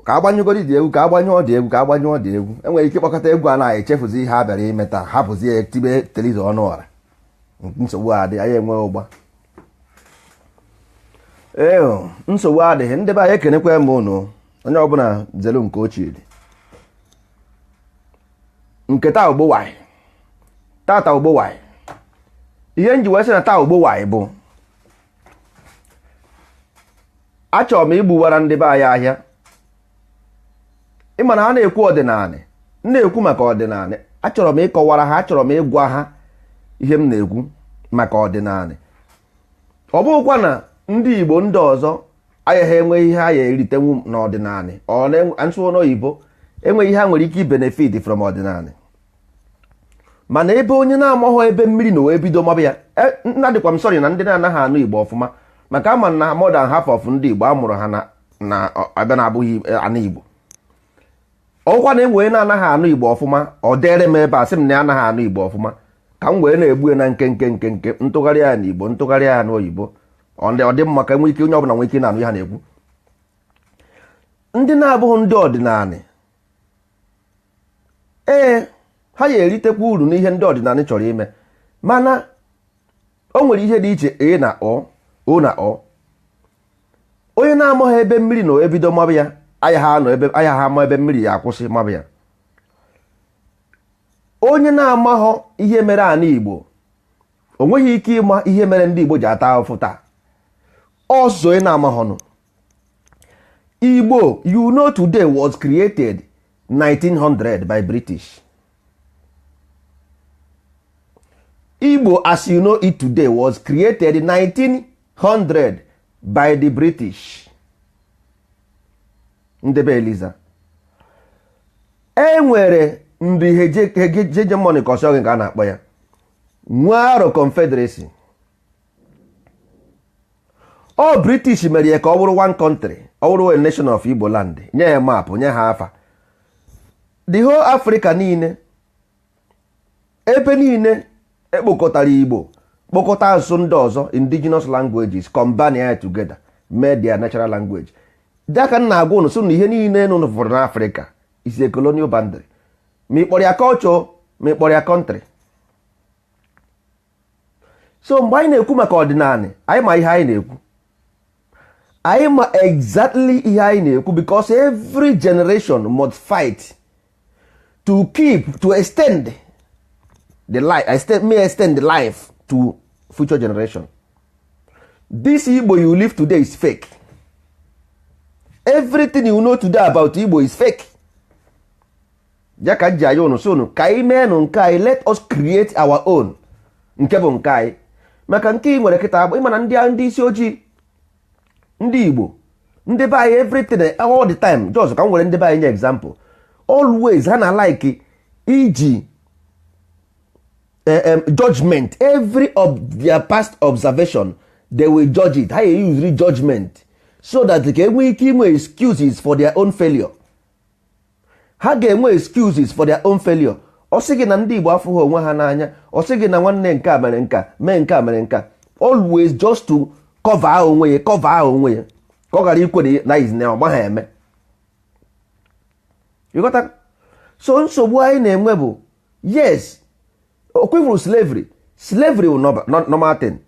ka agbanyegoro dị egwu ka agbanye ọ dị egwu ka agbanye ọ dị egwu enwere ike ịkpọkọta egwu a na-echefuzi ihe a bịara ime taa hapụzi ya tibe teliza ọnụ ọra nsogbu adị anyị enwe ụgba nsogbu adịghị ndị be anyị ekenekwa m ụnụ onye ọbụla zelu nke ochie dị nke taa ogbowanyị tata ogbowanyị ihe nji wee sị na taa ogbowanyị bụ achọrọ m igbuwara ndị be anyị ahịa ịma na ha na-ekwu ọdịnala na-ekwu maka ọdịnala achọrọ m ịkọwara ha achọrọ m ịgwa ha ihe m na-ekwu maka ọdịnala ọ bụghịkwa na ndị Igbo ndị ọzọ agaghị enwe ihe ha ya eritenwu n'ọdịnala nsụ n'oyibo enweghị ihe ha nwere ike benefit from ọdịnala mana ebe onye na-amaghọ ebe mmiri na wee bido maba ya nna dịkwa m sọrị na ndị na-anaghị anụ Igbo ọfụma maka ama na more than half of ndị Igbo amụrụ ha na abịa na-abụghị anụ Igbo ọkwa na enwee na-anaghị anụ Igbo ọfụma ọ dere m ebe a sị m na anaghị anụ Igbo ọfụma ka m wee na-egbu na nke ntụgharị ya n'Igbo ntụgharị ya n'oyibo ọ dị mma ka enwe ike onye ọbụla nwee ike na-anụ ha na-ekwu ndị na-abụghị ndị ọdịnala ha ya eritekwa uru n'ihe ndị ọdịnala chọrọ ime mana o nwere ihe dị iche na o na onye na-amaghị ebe mmiri na ebido maba ya aya ha ama ebe mmiri ya akwụsị maba ya onye na-amaghọ ihe mere ana Igbo o nweghị ike ịma ihe mere ndị Igbo ji ata ahụfụ taa ọsọ onye na-amaghọnụ Igbo you know today was created 1900 by British. Igbo as you know it today was created 1900 by the British. Ndebe Eliza enwere ndị hegemony ka ọsọ nke a na-akpọ ya Nwaro Confederacy. All British mere ya ka ọ bụrụ one country, ọ bụrụ a nation of Igbo land, nye ya map, nye ha afa. The whole Africa niile ebe niile ekpokọtara Igbo kpokọta asụsụ ndị ọzọ indigenous languages combine ya together made their natural language. Daka na agwa unu so na ihe niile nụ fọrọ n'Africa is a colonial boundary. Ma ịkpọrọ ya culture ma ịkpọrọ ya country. So mgbe anyị na-ekwu maka ọdịnala anyị ma ihe anyị na-ekwu anyị ma exactly ihe anyị na-ekwu because every generation must fight to keep to extend the life to future generation. This Igbo you live today is fake. Everything you know today about Igbo is fake. Jaka jayo no so no kai menu nkai let us create our own. Nke bụ nkai. Maka nke nwere kita abụ ịma na ndị isi ojii ndị Igbo ndị be anyị everything all the time just ka nwere ndị be anyị nye example always ha na like iji judgment. Every of their past observation they will judge it. Ha use judgment so that they can make excuses for their own failure. Ha ga-enwe excuses for their own failure. Ọ sị gị na ndị Igbo afụghị onwe ha n'anya, ọ sị gị na nwanne nke a mere nka mee nke a mere nka, always just to cover onwe ya ka ọ ghara ikwere na izi na ọgba ha eme. You got that? So nsogbu anyị na-enwe bụ yes, okwevuru slavery will not normal thing.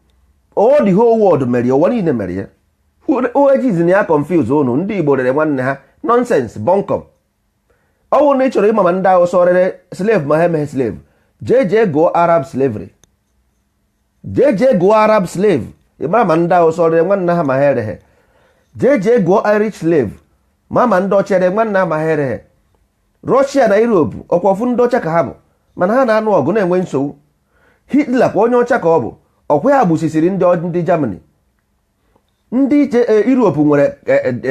All the whole world mere ya, ụwa niile mere ya. Ojizi na ya confuse unu ndị Igbo rere nwanne ha nonsense bunkum. Ọ bụrụ na ị chọrọ ịma ma ndị ahụ sọ rere slave ma ha emeghe slave, jee gụọ Arab slavery. Jee gụọ Arab slave, ịmara ma ndị ahụ sọ rere nwanne ha ma ha ereghe. Jee gụọ Irish slave, ma ndị ọcha rere nwanne ha ma ha ereghe. Russia na Europe ọkwa ofu ndị ọcha ka ha bụ, mana ha na-anụ ọgụ na-enwe nsogbu. Hitler kwa onye ọcha ka ọ bụ, ọkwa ya gbusisiri ndị Germany. Ndị Europe nwere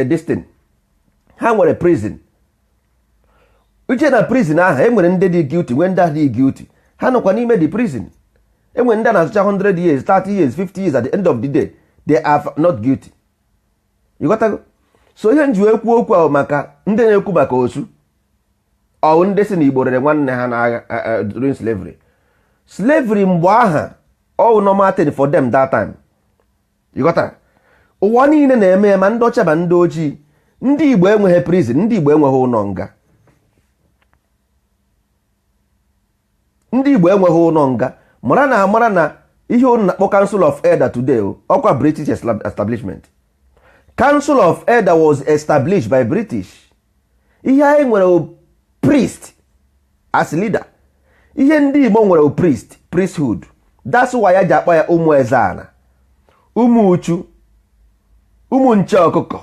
destin, ha nwere prison. Uche na prison ahụ enwere ndị dị guilty, nwee ndị adịghị guilty. Ha nọkwa n'ime the prison. Enwere ndị na-asụcha 100 years, 30 years, 50 years, at the end of the day they are not guilty. You got to go? So ihe nji ekwu okwu ahụ maka ndị na-ekwu maka osu ọ ndị si na Igbo rere nwanne ha n'agha during slavery. Slavery mgbe aha all normal thing for them that time. You got to? Ụwa niile na-eme ma ndị ọcha ma ndị ojii. Ndị Igbo enweghị prison, ndị Igbo enweghị ụlọ nga. Ndị Igbo enweghị ụlọ nga. Mara na ihe unu na-akpọ Council of Elder today ọkwa British establishment. Council of Elder was established by British. Ihe anyị nwere priest as leader. Ihe ndị Igbo nwere priesthood. That's why ya ji akpọ ya ụmụ Ezeana, ụmụ Uchu, ụmụ nche ọkụkọ,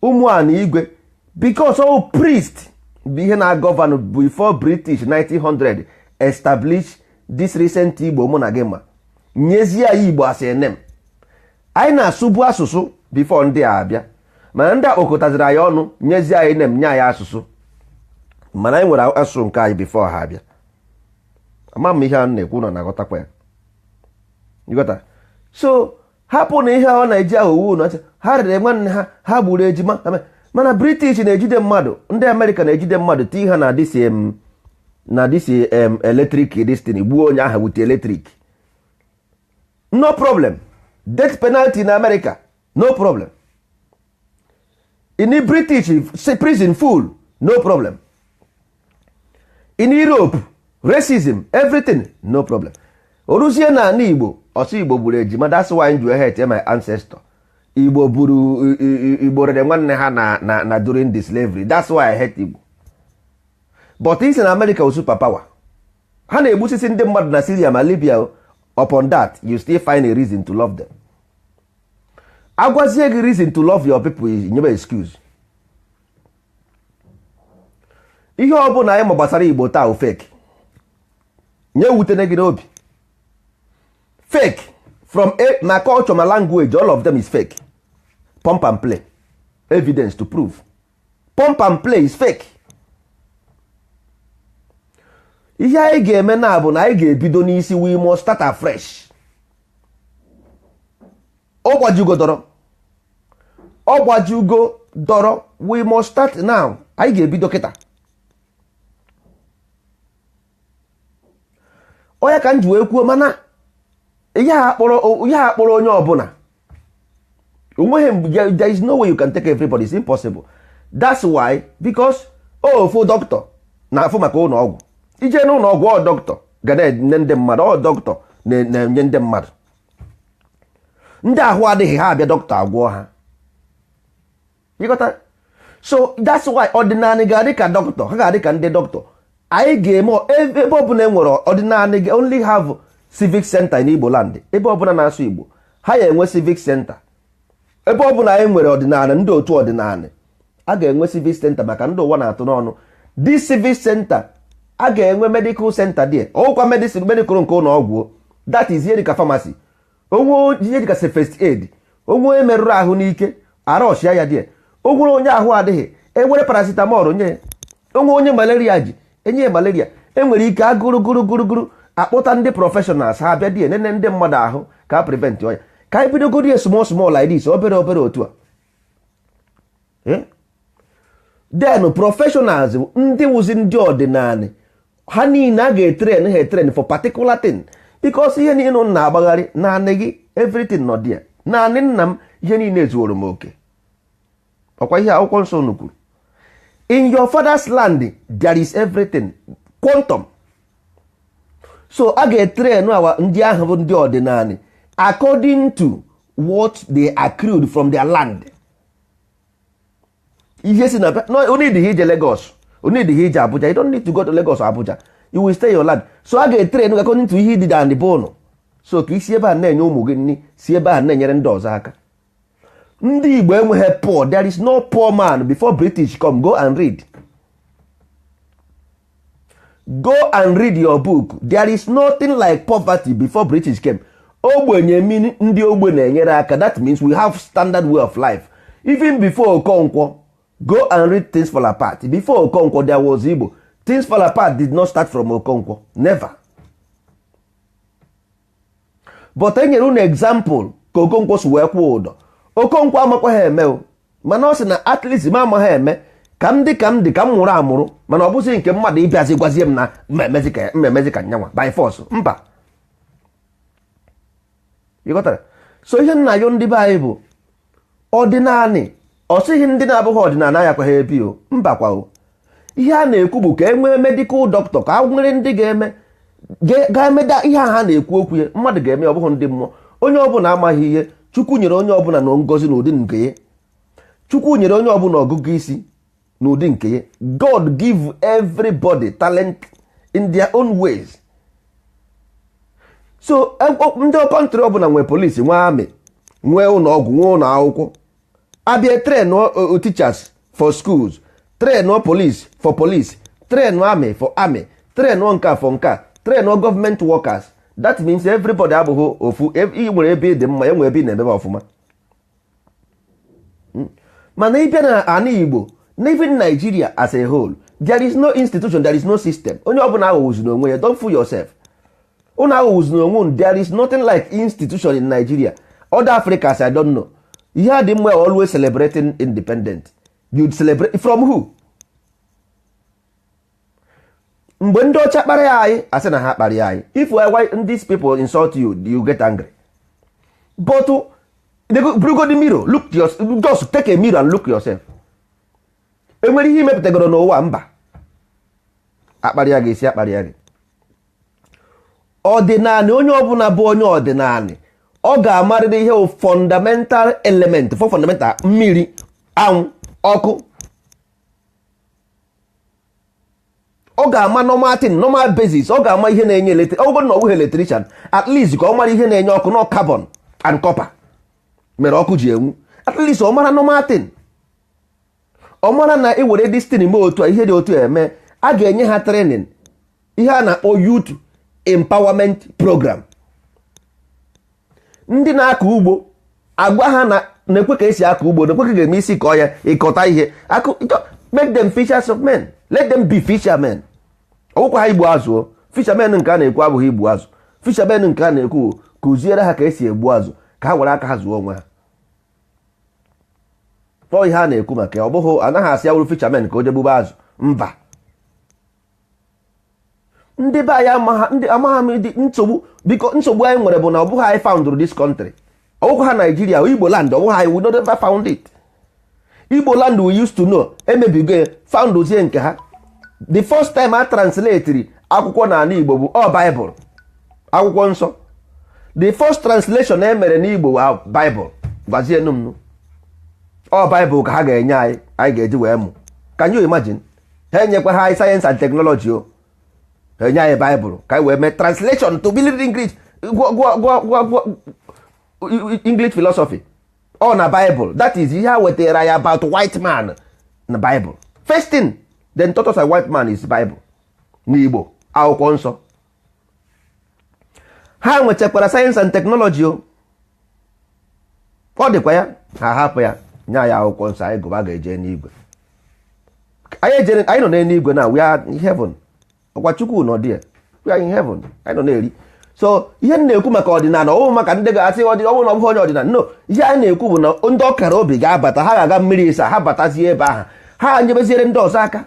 ụmụ ana igwe, because all priest bụ ihe na-govern before British 1900 establish this recent Igbo mụ na gị ma nyezie ya Igbo as a name. Anyị na-asụbu asụsụ before ndị a abịa, mana ndị akpọkọtaziri anyị ọnụ nyezie anyị name nye anyị asụsụ, mana anyị nwere asụsụ nke anyị before ha abịa. Ama m ihe a na-ekwu nọ na-aghọtakwa ya. Ịghọta? So hapụ na ihe ọ na-eji aghụghọ na ha rere nwanne ha, ha gburu ejima, mana British na-ejide mmadụ, ndị America na-ejide mmadụ tii ha na this electric destiny gbuo onye ahụ with electric. No problem. Death penalty in America, no problem. In British prison full, no problem. In Europe, racism, everything, no problem. Oruzie na ana Igbo, ọsọ Igbo gburu ejima, that's why I hate my ancestor. Igbo rere nwanne ha na during the slavery, that's why I hate Igbo. But it's in America with superpower. Ha na-egbusisi ndị mmadụ na Syria ma Libya. Upon that, you still find a reason to love them. Agwazie gị reason to love your people is nyebe excuse. Ihe ọ bụla anyị ma gbasara Igbo taa fake. Nye wutene gị n'obi. Fake. From my culture, my language, all of them is fake. Pump and play. Evidence to prove. Pump and play is fake. Ihe anyị ga-eme na bụ na anyị ga-ebido n'isi, we must start afresh. Ọgbajugo dọrọ, we must start now. Anyị ga-ebido kịta. Onye ka m ji wee kwuo, mana ihe a kpọrọ onye ọbụla. There is no way you can take everybody. It's impossible. That's why, because ofu doctor na-afụ maka ụlọ ọgwụ. Ije n'ụlọ ọgwụ ọ dọkịta ga na-enye ndị mmadụ, ọ dọkịta na-enye ndị mmadụ. Ndị ahụ adịghị ha abịa dọkịta agwọ ha. Ịghọta? So that's why ọdịnala ga-adị ka dọkịta, ha ga-adị ka ndị dọkịta. Anyị ga-eme ebe ọbụla enwere ọdịnala ga only have civic center in Igbo land. Ebe ọbụla na-asụ Igbo, ha ya enwe civic center. Ebe ọbụla anyị nwere ọdịnala, ndị otu ọdịnala, a ga-enwe civic center maka ndị ụwa na-atụ n'ọnụ. This civic center a ga-enwe medical center there. Ọkwa medicine medical nke ụlọ ọgwụ. That is ihe dịka pharmacy. Onwe ihe dịka first aid. Onwe merụrụ ahụ n'ike, arọshịa ya there. Onwere onye ahụ adịghị, enwere paracetamol nye. Onwe onye malaria ji, enye malaria. Enwere ike agụrụ akpọta ndị prọfeshọnals ha bịa die nene ndị mmadụ ahụ ka a prevent ọya, ka anyị bidogodi ya small like this, obere otu a. Then professionals ndị wụzi ndị ọdịnala ha niile a ga-etren ha etren for particular thing, because ihe niile na-agbagharị naanị gị everything nọ dị ya, naanị nna m ihe niile ezuoro m oke. Ọkwa ihe akwụkwọ nsọ unu kwuru, in your father's land there is everything, quantum. So a ga-etren ndị ahụ bụ ndị ọdịnala according to what they accrued from their land. Ihe si na no, need ije Lagos, need ije Abuja. You don't need to go to Lagos or Abuja, you will stay in your land. So a ga-etren according to ihe dị na ndị bụnụ. So ka isi ebe a na-enye ụmụ gị nri, si ebe a na-enyere ndị ọzọ aka. Ndị Igbo enweghị poor. There is no poor man before British come. Go and read. Go and read your book. There is nothing like poverty before British came. Ogbenye mean ndị ogbe na-enyere aka. That means we have standard way of life. Even before Okonkwo, go and read Things Fall Apart. Before Okonkwo there was Igbo. Things Fall Apart did not start from Okonkwo. Never. But enyere un example ka Okonkwo si wee kwụọ ụdọ. Okonkwo amakwa ha eme o, mana ọ sị na at least ma ama ha eme ka m dị ka m mụrụ amụrụ, mana ọ bụzi nke mmadụ ịbịazi gwazie m na mmemezi ka nyanwa by force. Mba, ịghọtara? So ihe nna yo ndị be anyị bụ ọdịnala. Ọ sịghị ndị na-abụghị ọdịnala ya kwa ha ebi o, mba kwa o. Ihe a na-ekwu bụ ka e nwee medical doctor, ka nwere ndị ga-emeda ihe ha na-ekwu okwu ya, mmadụ ga-eme, ọ bụghị ndị mmụọ. Onye ọbụla amaghị ihe, Chukwu nyere onye ọbụla na ngozi n'ụdị nke ya. Chukwu nyere onye ọbụla ọgụgụ isi n'ụdị nke ya. God give everybody talent in their own ways. So ndị kọntrị ọbụla nwee polisi, nwee amị, nwee ụlọ ọgwụ, nwee ụlọ akwụkwọ. Abịa train teachers for schools, train police for police, train army for army, train nka for nka, train government workers. That means everybody abụghị ofu. I nwere ebe dị mma, enwere ebe ị na-emebe ọfụma. Mana ịbịa na ana Igbo, even Nigeria as a whole, there is no institution, there is no system. Onye ọbụla aghọwụzi n'onwe ya. Don't fool yourself. Unu aghọwụzi n'onwe. There is nothing like institution in Nigeria. Other Africans, I don't know. Ihe dị mma always celebrating independent. You'd celebrate from who? Mgbe ndị ọcha kpara ya anyị, asị na ha kpara ya anyị. If these people insult you, you get angry. But go the mirror, look yourself. Just take a mirror and look yourself. Enwere ihe imepụtagoro n'ụwa? Mba. Akpara ya gị isi, akpara ya gị. Ọdịnala, onye ọbụla bụ onye ọdịnala, ọ ga-amarịrị ihe fundamental element, for fundamental mmiri, anwụ, ọkụ. Ọ ga-ama normal thing, normal basis. Ọ ga-ama ihe na-enye electric. Ọ bụrụ na ọ bụghị electrician, at least ka ọ mara ihe na-enye ọkụ, no carbon and copper mere ọkụ ji enwu. At least ọ mara normal thing. Ọ mara na i were destiny mee otu a, ihe dị otu eme, a ga-enye ha training, ihe a na-akpọ youth empowerment program. Ndị na-akọ ugbo agwa ha na-ekwe ka esi akọ ugbo, na-ekwe ka ga-eme isi kọọ ya, ịkọta ihe. Make them fishers of men. Let them be fishermen. Ọgwụkwa ha igbu azụ. Fishermen nke a na-ekwu abụghị igbu azụ. Fishermen nke a na-ekwu kụziere ha ka esi egbu azụ, ka ha were aka ha zụọ onwe ha. Ọ ihe a na-ekwu maka ya. Ọ bụghị, anaghị asị ya wuru fishermen ka o jee gbube azụ. Mba. Ndị be anyị amagha m nsogbu. Biko nsogbu anyị nwere bụ na ọ bụghị anyị found this country. Ọgwụkwa ha Nigeria, Igbo land, ọ bụghị anyị, we never found it. Igbo land we used to know, emebigo found ozie nke ha. The first time I translated akwụkwọ n'ala Igbo bụ Bible, akwụkwọ nsọ. The first translation e mere n'Igbo bụ Bible. Gwazie nụ Bible ka ha ga-enye anyị ga-eji wee mụ. Can you imagine? Ha enyekwa ha science and technology o. Ha enye anyị Bible ka anyị wee mee translation to be English. English philosophy. Na Bible. That is ihe ha wetara ya about white man na Bible. First thing, then taught us a white man is Bible. N'Igbo, akwụkwọ nsọ. Ha nwechakwara science and technology o. Ọ dịkwa ya, ha hapụ ya, nye ya akwụkwọ nsọ, anyị gụba ga-eje n'igwe. Anyị nọ n'eluigwe na we are in heaven. Ọkwa Chukwu nọ dị ya. we are in heaven, anyị nọ na-eri. So ihe m na-ekwu maka ọdịnala ọwụ maka ndị ga-asị ọnwụ na ọ bụghị onye ọdịnala. No, ihe anyị na-ekwu bụ na ndị ọkara obi ga-abata, ha ga-aga mmiri ịsa, ha batazie ebe ahụ, ha nyebeziere ndị ọzọ aka.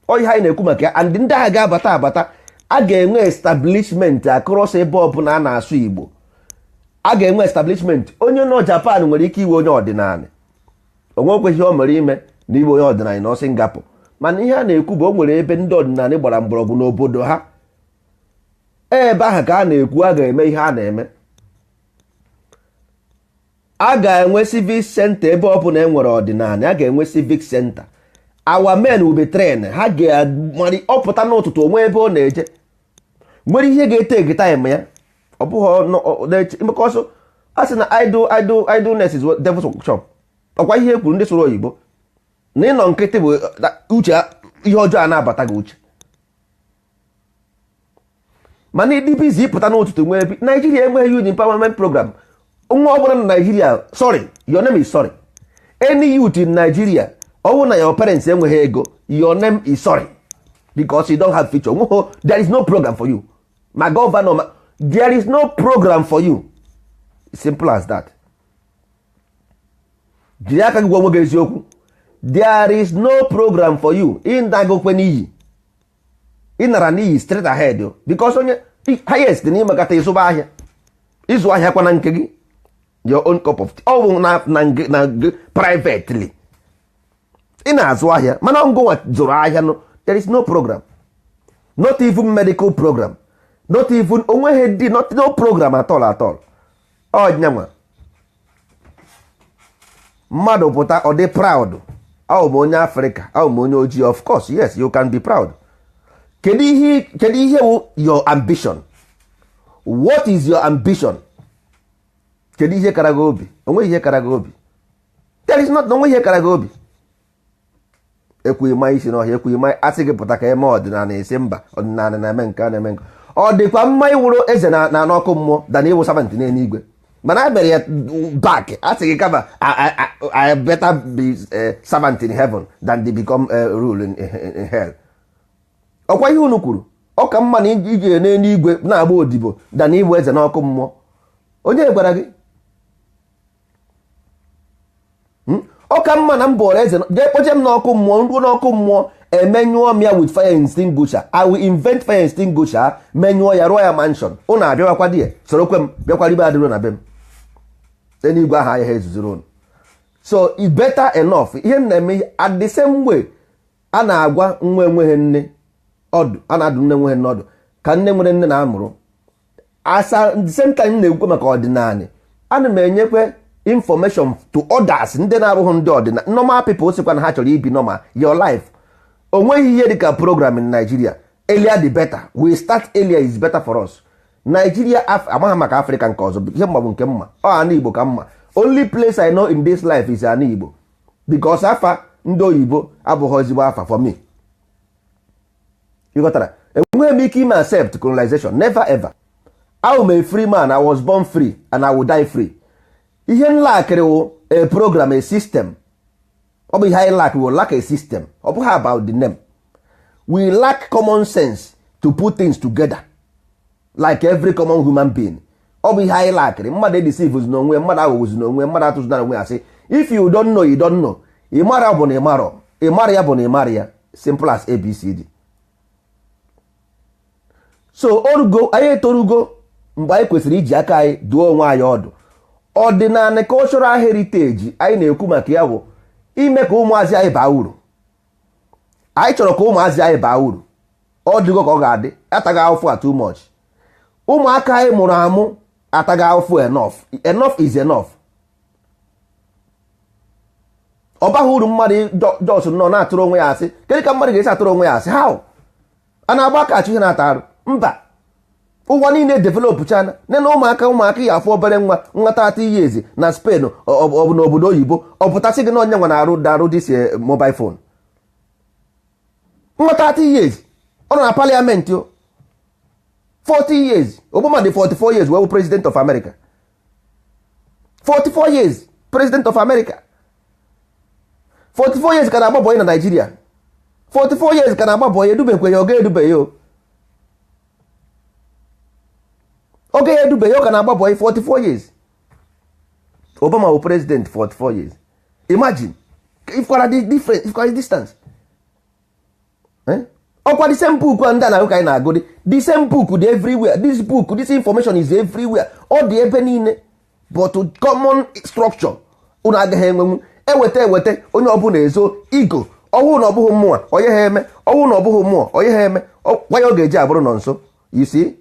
Ọ ihe anyị na-ekwu maka ya. And ndị agha ga-abata a ga-enwe establishment across ebe ọbụla a na-asụ Igbo. A ga-enwe establishment. Onye nọ Japan nwere ike iwe onye ọdịnala, onwe ekweghị o mere ime na iwe onye ọdịnala nọ Singapore. Mana ihe a na-ekwu bụ o nwere ebe ndị ọdịnala gbara mgbọrọgwụ n'obodo ha, ebe ahụ ka a na-ekwu a ga-eme ihe a na-eme. A ga-enwe civic center ebe ọbụla enwere ọdịnala, a ga-enwe civic center. Our men will be trained. Ha ga-amari ọpụta n'ụtụtụ onwe ebe ọ na-eje, nwere ihe ga-ete time ya. Ọ bụghị maka ọsọ a sị na idleness is devil's workshop. Ọkwa ihe kwuru ndị sụrụ oyibo na ịnọ nkịtị bụ uche, ihe ọjọọ a na-abata gị uche. Mana ịdị bizi ịpụta n'ụtụtụ nwee ebe. Nigeria enweghị youth empowerment program. Nwa ọbụla na Nigeria, sorry, your name is sorry. Any youth in Nigeria, ọwụ na your parents enweghị ego, your name is sorry, because you don't have future. There is no program for you. My governor, there is no program for you. Simple as that. Jiri aka gị gwa nwoke eziokwu. There is no program for you. Ịndagokwe n'iyi, ịnara n'iyi straight ahead, because onye highest n'ime kata ịzụba ahịa, ịzụ ahịa kwa na nke gị, your own cup of tea. Ọ bụ na privately ị na-azụ ahịa, mana ngwa zụrụ ahịa. No, there is no program, not even medical program, not even onweghị dị, no program at all. Ọnyanwa mmadụ pụta ọ dị proud, ọ bụ onye Afrịka, ọ bụ onye ojii. Of course, yes, you can be proud. Kedu ihe wụ your ambition? What is your ambition? Kedu ihe kara gị obi? Onwe ihe kara gị obi. There is not, onwe ihe kara gị obi. Ekwughị ma isi n'ọhịa, ekwughị ma asị gị pụta ka eme ọdịnala, esi mba ọdịnala na-eme nke a na-eme nke. Ọ dịkwa mma iwụrụ eze na n'ọkụ mmụọ dana iwu servant n'eluigwe. Mana a mere ya back, asị gị kama I better be servant in heaven than to become rule in hell. Ọkwa ihe unu kwuru, ọ ka mma na ije n'eluigwe na-agba odibo dana iwu eze n'ọkụ mmụọ. Onye gwara gị? Ọ ka mma na m bụrụ eze jee kpoche m n'ọkụ mmụọ, nruo n'ọkụ mmụọ emenyụọ m ya with fire extinguisher. I will invent fire extinguisher, menyụọ ya, rụọ ya mansion. Ụnụ abịawakwa di ya, sorokwe m bịakwara ibe adịro na be m. Enigwe ahụ ahịa ha ezuzuru ụnụ. So it's better enough. Ihe m na-eme at the same way a na-agwa nwa enweghị nne ọdụ, a na-adụ nne enweghị nne ọdụ ka nne nwere nne na-amụrụ. Asa the same time na-ekwu maka ọdịnala, ana m enyekwe information to others, ndị na-abụghị ndị ọdịnala, normal people sikwa na ha chọrọ ibi normal your life. Onweghị ihe dịka program in Nigeria. Earlier the better. We start earlier is better for us. Nigeria amaghị maka Africa nke ọzọ, ihe mma bụ nke mma. Ana Igbo ka mma. Only place I know in this life is Ana Igbo, because afa ndị oyibo abụghị ezigbo afa for me. You got that? Enweghị m ike ime accept colonization, never ever. I am a free man, I was born free and I will die free. Ihe nlakịrị wụ a program, a system. Ọ bụ ihe anyị lack, we will lack a system. Ọ bụghị about the name. We lack common sense to put things together like every common human being. Ọ bụ ihe anyị lackịrị. Mmadụ edeceive n'onwe, mmadụ aghụghọzi n'onwe, mmadụ atụzụ n'onwe ya sị if you don't know, you don't know. Ị mara bụ na ị marọ, ị mara ya bụ na ị mara ya. Simple as ABCD. So orugo, anyị etorugo mgbe anyị kwesịrị iji aka anyị duo onwe anyị ọdụ. Ọdịnala cultural heritage anyị na-ekwu maka ya bụ ime ka ụmụazị anyị baa uru. Anyị chọrọ ka ụmụazị anyị baa uru. Ọ dịgo ka ọ ga-adị, ataghị ahụfụ too much. Ụmụaka anyị mụrụ amụ ataghị ahụfụ enough. Enough is enough. Ọ baghị uru mmadụ jos nọ na-atụrụ onwe ya asị. Kedu ka mmadụ ga-esi atụrụ onwe ya asị? How? A na-agba aka achụ ihe na-ata arụ? Mba. Ụwa niile develop chana nne na ụmụaka ya afọ obere nwa 30 years na Spain ọ bụ n'obodo oyibo, ọ pụtasị gị na onye nwa na-arụ dis mobile phone. 30 years ọ nọ na parliament o. 40 years Obama dị 44 years wee bụ president of America. 44 years president of America. 44 years ka na-agba bọyị na Nigeria. 44 years ka na-agba bọyị, edubekwe ya, ọ ga-edube ya o. oge ya edube ya ọ ka na-agba bọị 44 years. Obama bụ president 44 years. Imagine ifkwara the difference, ifkwara the distance. Ọkwa the same book ndị a na ụka anyị na-agụ the same book dị everywhere. This book, this information is everywhere. Ọ dị ebe niile, but common structure unu agaghị enwenwu. Eweta onye ọbụla ezo ego. Ọwụ na ọ bụghị mmụọ onye ha eme, ọwụ na ọ bụghị mmụọ onye ha eme. Why ọ ga-eji abụrụ nọ nso? You see,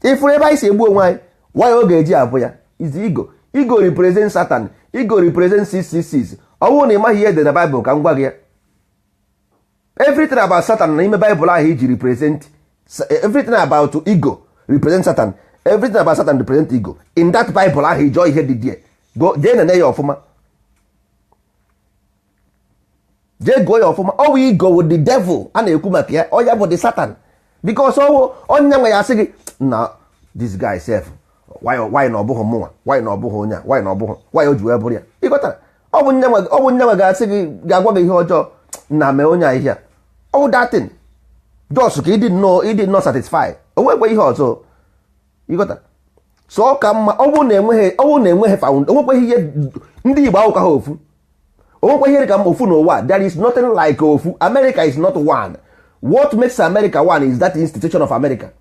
ifuru ebe anyị si egbu onwe anyị, why ọ ga-eji abụ ya is ego. Ego represent Satan, ego represent 666. Ọwụ na ịmaghị ihe dị na Bible ka m gwa gị ya. Everything about Satan na ime Bible ahụ iji represent, everything about ego represent Satan, everything about Satan represent ego. In that Bible ahụ ijọ ihe dị die. Go jee nene ya ọfụma. Jee gụọ ya ọfụma. Ọwụ ego with the devil a na-ekwu maka ya, ọ ya bụ the Satan. Because ọwụ onye nwe ya sị gị na this guy self, why na ọ bụghị mụnwa, why na ọ bụghị onye a, why na ọ bụghị, why o ji wee bụrụ ya. Ịghọtara? Ọ bụ nye nwe ga-asị gị, ga-agwa gị ihe ọjọọ na mee onye a ihe a. All that thing just ka ịdị not satisfied, o nwekwe ihe ọzọ. Ịghọta? So ọ ka mma ọ bụ na-enweghị found, o nwekweghị ihe ndị Igbo ahụ ka ha ofu, o nwekwe ihe ka mma ofu n'ụwa. There is nothing like ofu. America is not one. What makes America one is that institution of America.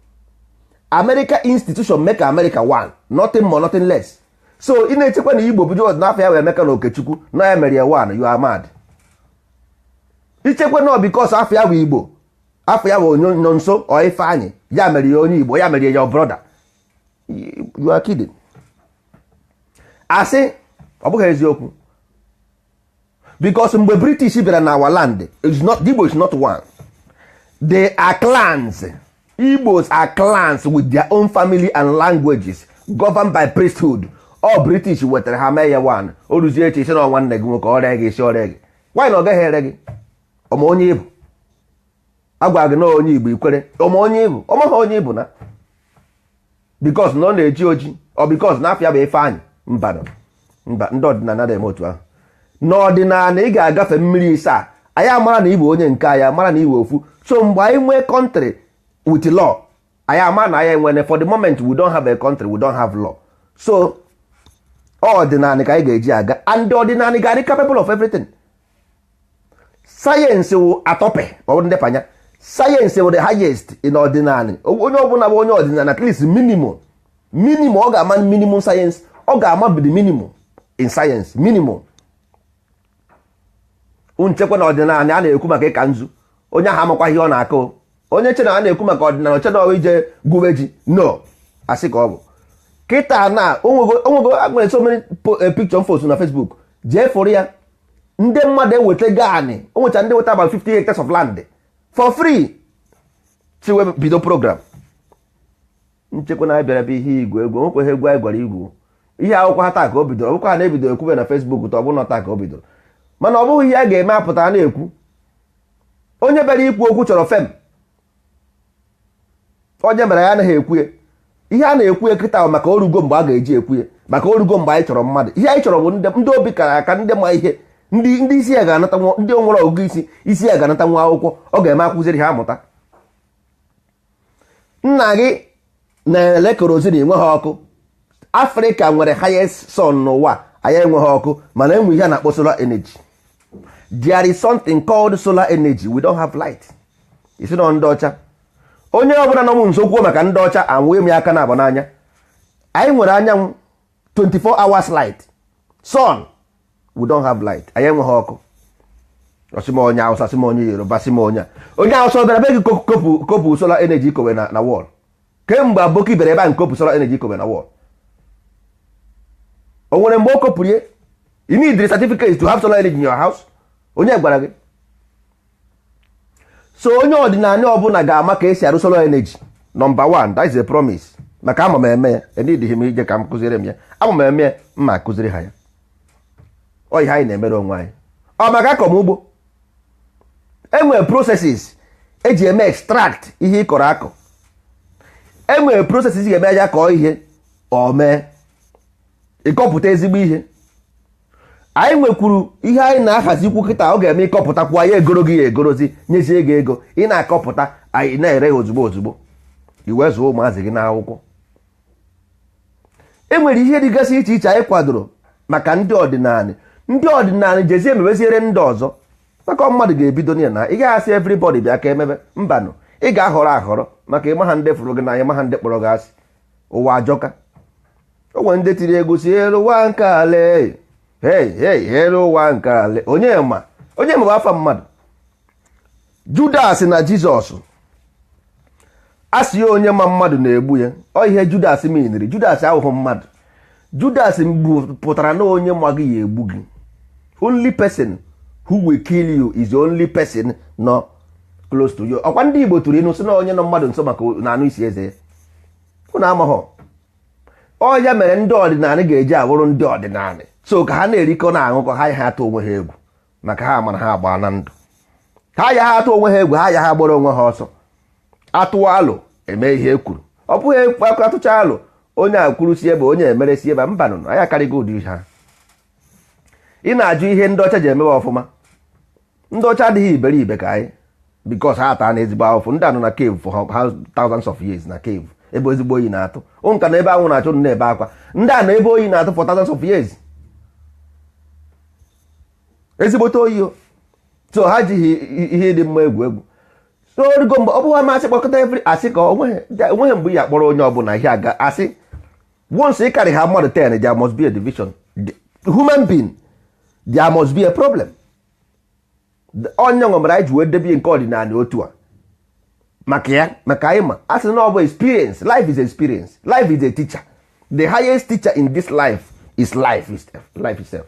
America institution make America one, nothing more, nothing less. So ị na-echekwa na Igbo bido n'afọ ya wee Emeka na Okechukwu na ya mere ya one, you are mad. Ichekwa no because afọ ya bụ Igbo, afọ ya bụ onye nso ọ Ifeanyị, ya mere ya onye Igbo, ya mere ya your brother. You are kidding. Asị ọ bụghị eziokwu. Because mgbe British bịara na our land, Igbo is not one. They are clans. Igbos are clans with their own family and languages governed by priesthood. All British wetara ha mee ya one. O ruzie echi isi na nwanne gị nwoke ọrịa gị isi ọrịa gị. Why na ọ gaghị ere gị? Ọma onye Igbo. Agwa gị na onye Igbo ikwere. Ọma onye Igbo. Ọma ha onye Igbo na. Because na ọ na-eji oji. Or because na afịa bụ Ifeanyị. Mba ndị ọdịnala na-eme otu ahụ. N'ọdịnala ị ga-agafe mmiri isaa. Anyị amara na Igbo onye nke anyị amara na Igbo ofu. So mgbe anyị nwee country with law, anyị ama na anyị nwere. For the moment we don't have a country, we don't have law. So ọdịnala ka anyị ga-eji aga, and ọdịnala ga-adị capable of everything. Sayensị wụ atọpe ọ bụ ndepanya. Sayensị wụ the highest in ọdịnala. Onye ọbụla bụ onye ọdịnala, at least minimum ọ ga-ama minimum science, ọ ga-ama the minimum in science, minimum. Nchekwa na ọdịnala a na-ekwu maka ịka nzu, onye ahụ amakwa ihe ọ na-akụ. Onye che na a na-ekwu maka ọdịnala che na ọ ije gụwe ji, no, asị ka ọ bụ. Kịta na onwego nwere so many picture photos na Facebook, jee fụrụ ya. Ndị mmadụ eweta gaanị, o nwecha ndị weta about 50 hectares of land for free chiwe bido program. Nchekwa na bịara bụ ihe igwe egwu, nwekweghị egwu anyị gwara igwu. Ihe akwụkwọ ha taa ka o bidoro, ọbụkwa ha na-ebido ekwube na Facebook tọ ọ bụ na taa ka o bidoro. Mana ọ bụghị ihe a ga-eme apụta na-ekwu. Onye bịara ikwu okwu chọrọ fem. Onye mere ya anaghị ekwu ya. Ihe a na-ekwu kịta maka orugo mgbe a ga-eji ekwu ya, maka orugo mgbe anyị chọrọ mmadụ. Ihe anyị chọrọ bụ ndị obi kara aka, ndị ma ihe, ndị isi ya ga-anata nwa, ndị nwere ọgụgụ isi ya ga-anata nwa akwụkwọ, ọ ga-eme akụziri ha amụta. Nna gị na-ele kerozin enweghị ọkụ. Afrịka nwere highest sun n'ụwa, anyị enweghị ọkụ, mana enwe ihe a na-akpọ solar energy. There is something called solar energy. We don't have light. Isi na ndị ọcha. Onye ọbụla nọ m nso kwuo maka ndị ọcha anwụghị m ya aka na-abụ n'anya. Anyị nwere anyanwụ 24 hours light. Sun, we don't have light. Anyị enweghị ọkụ. Ọsịma onye Hausa, sịma onye Yoruba, sịma onye Hausa bịara be gị kopụ solar energy kowe na wall. Kemgbe Aboki bịara ebe a nkopụ solar energy kowe na wall. O nwere mgbe o kopụrụ ya? You need the certificate to have solar energy in your house. Onye gwara gị? So onye ọdịnala ọbụla ga-ama ka esi arụ solar energy. Number one, that is a promise. Maka ama m eme ya, enidịghị m ije ka m kụziri m ya. Ama m eme ya, mma akụziri ha ya. Ọ ihe anyị na-emere onwe anyị. Ọ maka akọ m ugbo. Enwere processes eji eme extract ihe ị kọrọ akọ. Enwere processes ga-eme aja kọọ ihe o mee ịkọpụta ezigbo ihe. Anyị nwekwuru ihe anyị na-ahazikwu kịta ọ ga-eme ịkọpụtakwa ya egoro gị ya egorozi nyezie gị ego ị na-akọpụta anyị na-ere ozugbo ozugbo iwezuo ụmụazị gị n'akwụkwọ. enwere ihe dịgasị iche iche anyị kwadoro maka ndị ọdịnala jezie emebeziere ndị ọzọ maka mmadụ ga-ebido na ị gaghị asị everybody bịa ka emebe mbanụ ị ga-ahọrọ ahọrọ maka ịma ha ndị fụrụ gị n'anya ma ha ndị kpọrọ gị asị ụwa ajọka. o nwere ndị tiri egwu si elu ụwa nke ale elu ụwa nke ale onye ma bụ afa mmadụ. Judas na Jizọs asị ya onye ma mmadụ na-egbu ya ọ ihe Judas miniri. Judas ahụhụ mmadụ. Judas pụtara na onye ma gị ya egbu gị. Only person who will kill you is the only person nọ close to you. Ọkwa ndị Igbo tụrụ inu sị na onye nọ mmadụ nso maka na anụ isi eze ya unu amaghọ. Ọya mere ndị ọdịnala ga-eji abụrụ ndị ọdịnala so ka ha na-erikọ na aṅụkọ ha ya atụ onwe ha egwu maka ha mara ha agba na ndụ. Ha ya ha atụ onwe ha egwu ha ya ha gbara onwe ha ọsọ. Atụwa alụ eme ihe ekwuru. Ọ bụghị atụcha alụ onye a kwuru si ebe onye emere si ebe mba nụ anya karịgo ụdị ha. Ị na-ajụ ihe ndị ọcha ji emewe ọfụma. Ndị ọcha adịghị iberibe ka anyị because ha ata na ezigbo ahụfụ. Ndị anọ na cave for thousands of years na cave ebe ezigbo oyi na-atụ. Nka na ebe anwụ na-achụ na-ebe akwa. Ndị a na ebe oyi na-atụ for thousands of years. Ezigbote oyi o. So ha jighị ihe dị mma egwu. So origo mgbe ọ bụghị amasị kpọkọta every asị ka onweghị mgbe ya akpọrọ onye ọbụla ihe aga asị. Once ị karị ha mmadụ 10 there must be a division. Human being there must be a problem. Onye nwe mere anyị ji wee debie nke ọdịnala otu a maka anyị ma a sị na ọ bụ experience. Life is experience. Life is a teacher. The highest teacher in this life is life itself.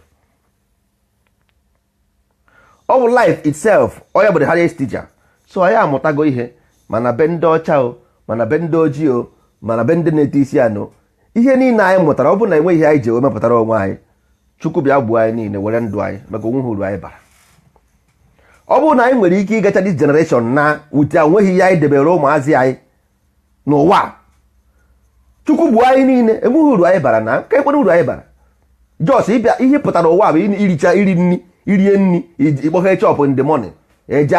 Ọ bụ life itself onye bụ the highest teacher. So anyị amụtago ihe mana be ndị ọcha o mana be ndị ojii o mana be ndị na-ete isi anụ ihe niile anyị mụtara. Ọ bụ na enwe ihe anyị ji wee mepụtara onwe anyị Chukwu bịa gbuo anyị niile were ndụ anyị maka onwe ha uru anyị bara. Ọ bụrụ na anyị nwere ike ịgacha this generation na wute onweghị ihe anyị debere ụmụazị anyị n'ụwa Chukwu gbuo anyị niile enweghị uru anyị bara na nke ekwere uru anyị bara. Jos ịbịa ihe pụtara ụwa bụ irie nri ikpọghe chọpụ in the morning ije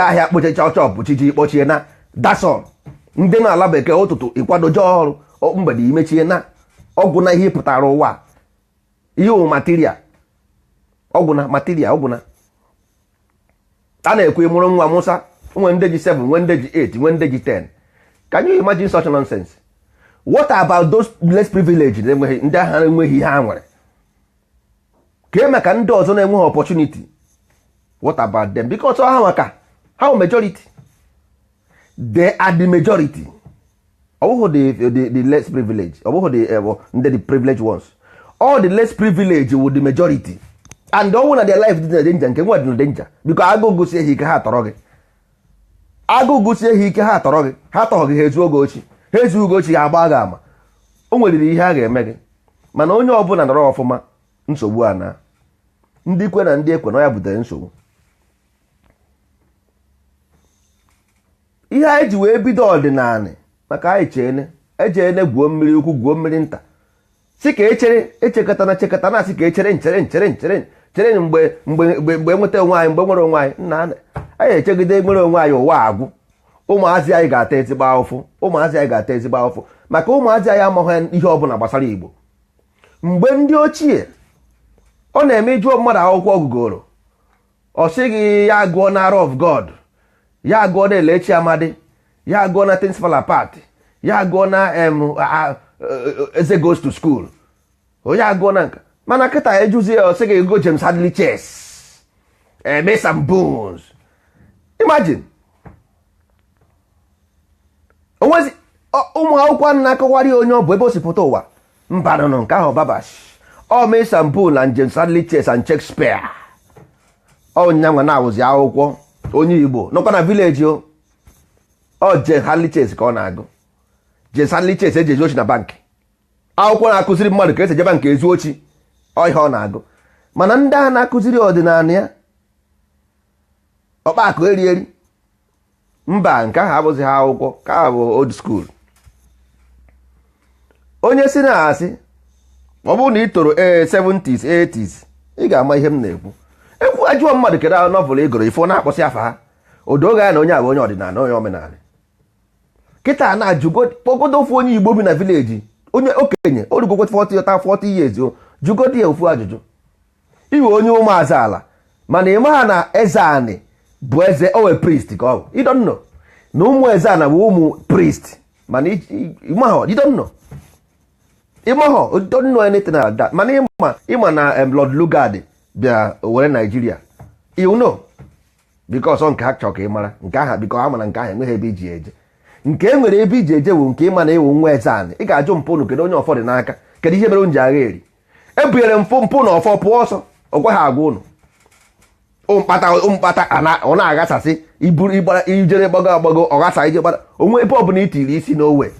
ahịa kpochecha chọpụ chichi ikpọchie na dason ndị na-ala bekee ụtụtụ ịkwadoje ọrụ mgbede imechie na ọgwụ na ihe pụtara ụwa ihe ụmụ material ọgwụ na a na-ekwe mụrụ nwa Musa nwe ndị ji 7 nwe ndị ji 8 nwe ndị ji 10. Can you imagine such nonsense? What about those less privileged ndị agha na-enweghị ihe ha nwere? Kee maka ndị ọzọ na-enweghị opportunity. What about them? Because ha maka how majority they are the majority. Ọ bụghị the less privileged. Ọ bụghị the privileged ones. All the less privileged with the majority. And all na their life dị na danger nke nwa dị na danger because agụụ gụsie ha ike ha tọrọ gị. Ha tọrọ gị ha ezuo oge ochi. Ha ezuo oge ochi ha agba gị ama. O nwere ihe a ga-eme gị mana onye ọbụla nọrọ ọfụma nsogbu a na ndị kwe na ndị ekwe na ya butere nsogbu. Ihe anyị ji wee bido ọdịnala maka anyị ejeene gwuo mmiri ukwu gwuo mmiri nta si ka echekọta na asị ka echere mgbe nweta onwe anyị mgbe nwere onwe anyị nna anyị echegide nwere onwe anyị ụwa agwụ. Ụmụazị anyị ga-ata ezigbo ahụfụ maka ụmụazị anyị amaghị ihe ọbụla gbasara Igbo. Mgbe ndị ochie ọ na-eme jụọ mmadụ akwụkwọ ọgụgoro ọ sịghị ya gụọ na Arrow of God, ya gụọ na Elechi Amadi, ya gụọ na Things Fall Apart, ya gụọ na Eze Goes to School, onye agụọ na nka mana kịta ejuzie ọ sịghị ego James Hadley Chess, Mason Bones. Imagine onwezi ụmụ akwụkwọ na-akọwarị onye ọ bụ ebe o si pụta ụwa mbanụnụ nke ahụ babash ọ Mason Bones and James Hadley Chess and Shakespeare. Ọnyanwa na-awụzi akwụkwọ onye Igbo nọkwa na village o. James Hadley Chess ka ọ na-agụ. James Hadley Chess eji ezu ochi na bankị. Akwụkwọ na-akụziri mmadụ ka esi eje bankị ezu ochi ihe ọ na-agụ. Mana ndị a na-akụziri ọdịnala ya ọkpa akụ eri mba nke ahụ abụghị ha akwụkwọ ka ha bụ old school. Onye si na asị ọ bụrụ na ị toro 70s 80s ị ga-ama ihe m na-ekwu. Ajụọ mmadụ kedu novel ị gụrụ ifo na-akpọsị afa ha odoga ya na onye abụ onye ọdịnala onye omenala. Kịta na-ajụgo kpọgodo ofu onye Igbo bi na vileji onye okenye orugokwe 40 years jugodi ya ofu ajụjụ. Iwe onye ụmụazị ala mana ị maha na eze anị bụ eze owe priest ka ọ bụ. You don't know na ụmụ eze ana bụ ụmụ priest mana ịmaha you don't know. Ịmaha you don't know anything like that. Mana ịma na Lord Lugard bịa were Nigeria you know because nke ha chọrọ ka ị mara nke aha because ha mana nke ahụ enweghị ebe iji eje. Nke e nwere ebe iji eje bụ nke ịma na ịwụ nwa eze anị. Ị ga-ajụ mpụ unu kedu onye ọfọ dị n'aka, kedu ihe mere unu ji agha eri. Ebunyere mpụ na ọfọ pụọ ọsọ ọgwa ha agwa unu ụmụkpata ọ na-aghasasị ijere gbago ọghasa ije gbara onwe ebe ọbụla itiri isi n'owe.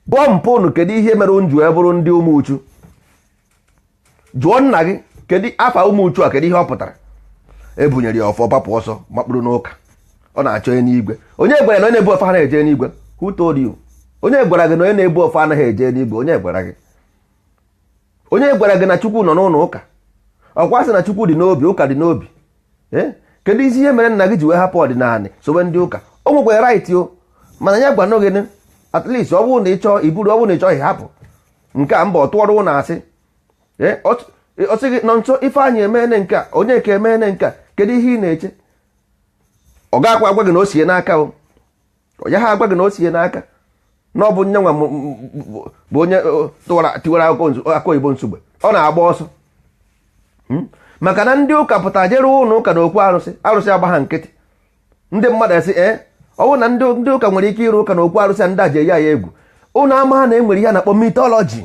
Bụọ mpụ unu kedu ihe mere unu ji wee bụrụ ndị ụmụ uchu. Jụọ nna gị kedu afa ụmụ uchu a kedu ihe ọ pụtara. Ebunyere ya ọfọ papụ ọsọ makpụrụ n'ụka ọ na-achọ n'igwe. Onye gwara na onye na-ebu ọfọ anaghị eje n'igwe? Who told you? Onye gwara gị na onye na-ebu ọfọ anaghị eje n'igwe? Onye gwara gị? Onye gwara gị na Chukwu nọ n'ụlọ ụka? Ọkwa sị na Chukwu dị n'obi, ụka dị n'obi. Kedu isi ihe mere nna gị ji wee hapụ ọdịnala sobe ndị ụka? O nwekwara right o, mana ya gwa n'oge at least ọ bụrụ na ịchọ iburu, ọ bụrụ na ịchọghị hapụ nke a mba tụọrọ ụnụ asị. Ọ sị gị nọ nso Ifeanyị emene nke a, onye ka emene nke a, kedu ihe ị na-eche? Ọ ga-akwa agwa gị na o sie n'aka o, ọ ya ha agwa gị na o sie n'aka na ọ bụ nyanwa bụ onye tiwara aka oyibo nsogbe ọ na-agba ọsọ. Maka na ndị ụka pụta jere ụlọ ụka na okwu arụsị agba ha nkịtị. Ndị mmadụ esi ọ bụrụ na ndị ụka nwere ike ịrụ ụka na okwu arụsị ndị a ji eyi ya egwu. Ụnụ ama ha na e nwere ihe a na-akpọ mitọlọji.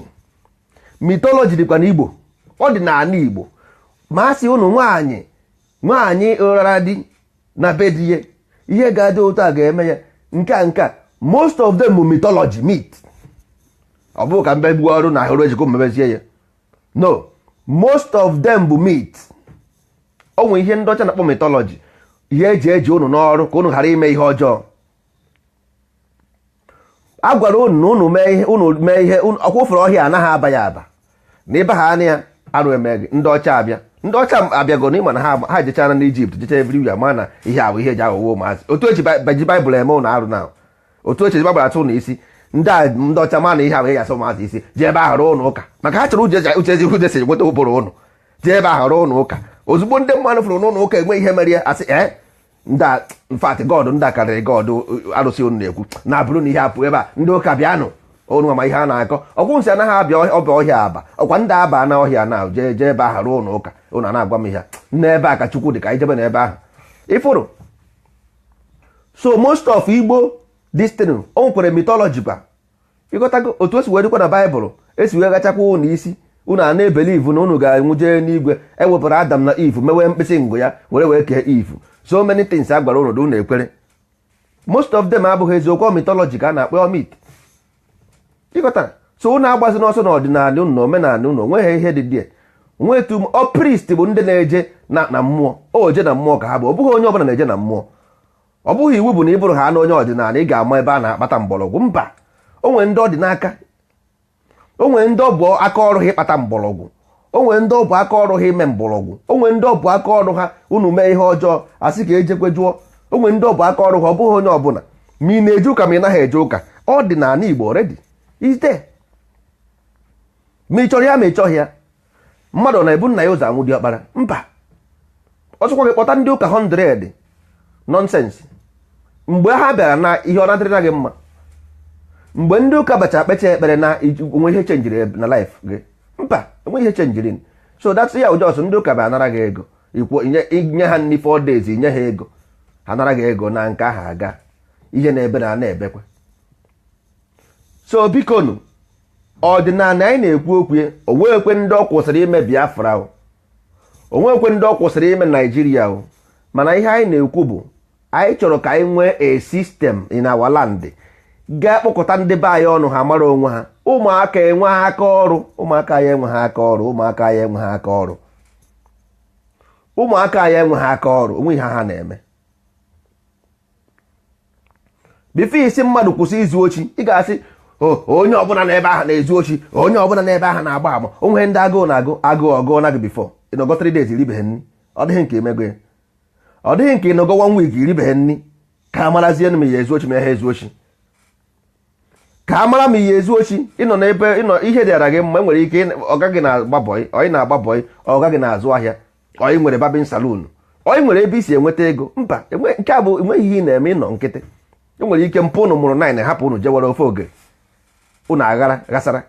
Mitọlọji dịkwa n'Igbo, ọ dị n'ala Igbo. Ma a sị ụnụ nwaanyị ụrara di na be di ihe ga-adị ụtọ a ga-eme ya nke a most of them bụ mitọlọji mit. Ọ bụrụ ka mbe gbuo ọrụ na ahụrụ ejikọ mmebezie ya. No, most of them bụ mit. O nwere ihe ndị ọcha na-akpọ mitọlọji, ihe eji unu n'ọrụ ka unu ghara ime ihe ọjọọ. A gwara unu na unu mee ihe ọkwụfere ọhịa anaghị aba ya aba na ịba ha anya ya arụ eme gị. Ndị ọcha abịa, ndị ọcha abịago n'ịma na ha jechara n'Ijipt jecha everywhere ma na ihe ahụ ihe eji aghọwo ụmụazị. Otu eji Baịbụl eme ụnụ arụ na otu eji Baịbụl atụ n'isi ndị ọcha ma na ihe ahụ ihe asị ụmụazị isi jee ebe ahụ rụọ ụnụ ụka maka ha chọrọ uche si nweta ụbụrụ ụnụ jee ebe ahụ rụọ ụnụ ụka. Ozugbo ndị mmadụ fụrụ n'ụlọ ụka enwe ihe mere ya asị ndị mfat God ndị a karịrị God arụsị unu na-ekwu na abụrụ na ihe apụ ebe a ndị ụka bịanụ unu ma ihe a na-akọ. Ọkwụ nsị anaghị abịa ọbịa ọhịa aba ọkwa ndị aba na ọhịa na jee ebe ahụ rụọ ụlọ ụka unu na-agwa m ihe n'ebe a ka Chukwu dị ka ijebe n'ebe ahụ ịfụrụ. So most of Igbo destiny o nwekwere mitọlọji kwa ịghọtago otu esi wee dịkwa na Baịbụl esi wee gachakwa unu isi unu a na-ebelivu na unu ga-enwuje n'igwe. Ewepụrụ Adam na Eve mewe mkpịsị ngụ ya wee kee Eve. So many things a gwara unu unu ekwere. Most of them abụghị eziokwu mitọlọji ka a na-akpọ mit. Ịghọtara? So unu agbazi n'ọsọ n'ọdịnala unu na omenala unu onweghị ihe dị dị nwetu. Ọ priest bụ ndị na-eje na mmụọ, oje na mmụọ ka ha bụ, ọ bụghị onye ọbụla na-eje na mmụọ. Ọ bụghị iwu bụ na ị bụrụ ha na onye ọdịnala ị ga-ama ebe a na-akpata mgbọrọgwụ. Mba, o nwere ndị ọ dị n'aka, o nwere ndị ọ bụ aka ọrụ ha ịkpata mgbọrọgwụ, o nwere ndị ọ bụ aka ọrụ ha ime mgbọrọgwụ, o nwere ndị ọ bụ aka ọrụ ha unu mee ihe ọjọọ asị ka ejekwe jụọ, o nwere ndị ọ bụ aka ọrụ ha. Ọ bụghị onye ọbụla ma ị na-eje ụka ma ị naghị eje ụka ọ dị n'ala Igbo already is there. Ma ị chọrọ ya ma ị chọghị ya. Mmadụ na-ebu nna ya ụzọ anwụ diọkpara? Mba. Ọsọkwa gị kpọta ndị ụka 100 nonsense mgbe ha bịara na ihe ọ na-adịrịra gị mma. Mgbe ndị ụka bacha kpecha ekpere na onwe ihe chenjiri na life gị? Mba, enwe ihe chenjiri. So that's ya ụjọsọ ndị ụka bịa nara gị ego inye ha nri 4 days inye ha ego ha nara gị ego na nke ahụ aga ihe na-ebe na na-ebekwa. So bikonu ọdịnala anyị na-ekwu okwu onwekwe ndị ọ kwụsịrị ime Biafra onwekwe ndị ọ kwụsịrị ime Nigeria mana ihe anyị na-ekwu bụ anyị chọrọ ka anyị nwee a system in our land ga-akpọkọta ndị be anyị ọnụ ha mara onwe ha. Ụmụaka enwe ha aka ọrụ, ụmụaka ya enwe ha aka ọrụ, ụmụaka ya enwe ha aka ọrụ, ụmụaka ya enwe ha aka ọrụ, onwe ihe ha na-eme. Bifo isi mmadụ kwụsị izu ochi ị ga-asị onye ọbụla n'ebe ahụ na-ezu ochi, onye ọbụla n'ebe ahụ na-agba ama. Onwe ndị agụụ na-agụ ọgụụ na gị bifo ịnọgo 3 days iribeghị nri. Ọ dịghị nke emego ya, ọ dịghị nke ịnọgo 1 week iribeghị nri ka amarazie ma ya ezu ochi ma ya ezu ochi. ka a mara ma ihe ezu ochi ịnọ n'ebe ịnọ ihe dịara gị mma nwere ike ọga gị na-agba bọị ọyị na-agba bọị ọga gị na-azụ ahịa ọyị nwere babin salon ọyị nwere ebe isi enweta ego mba nke a bụ enweghị ihe ị na-eme ịnọ nkịtị enwere ike mpụ ụnụ mụrụ 9 hapụ ụnụ jewere ofe oge ụnụ aghara ghasara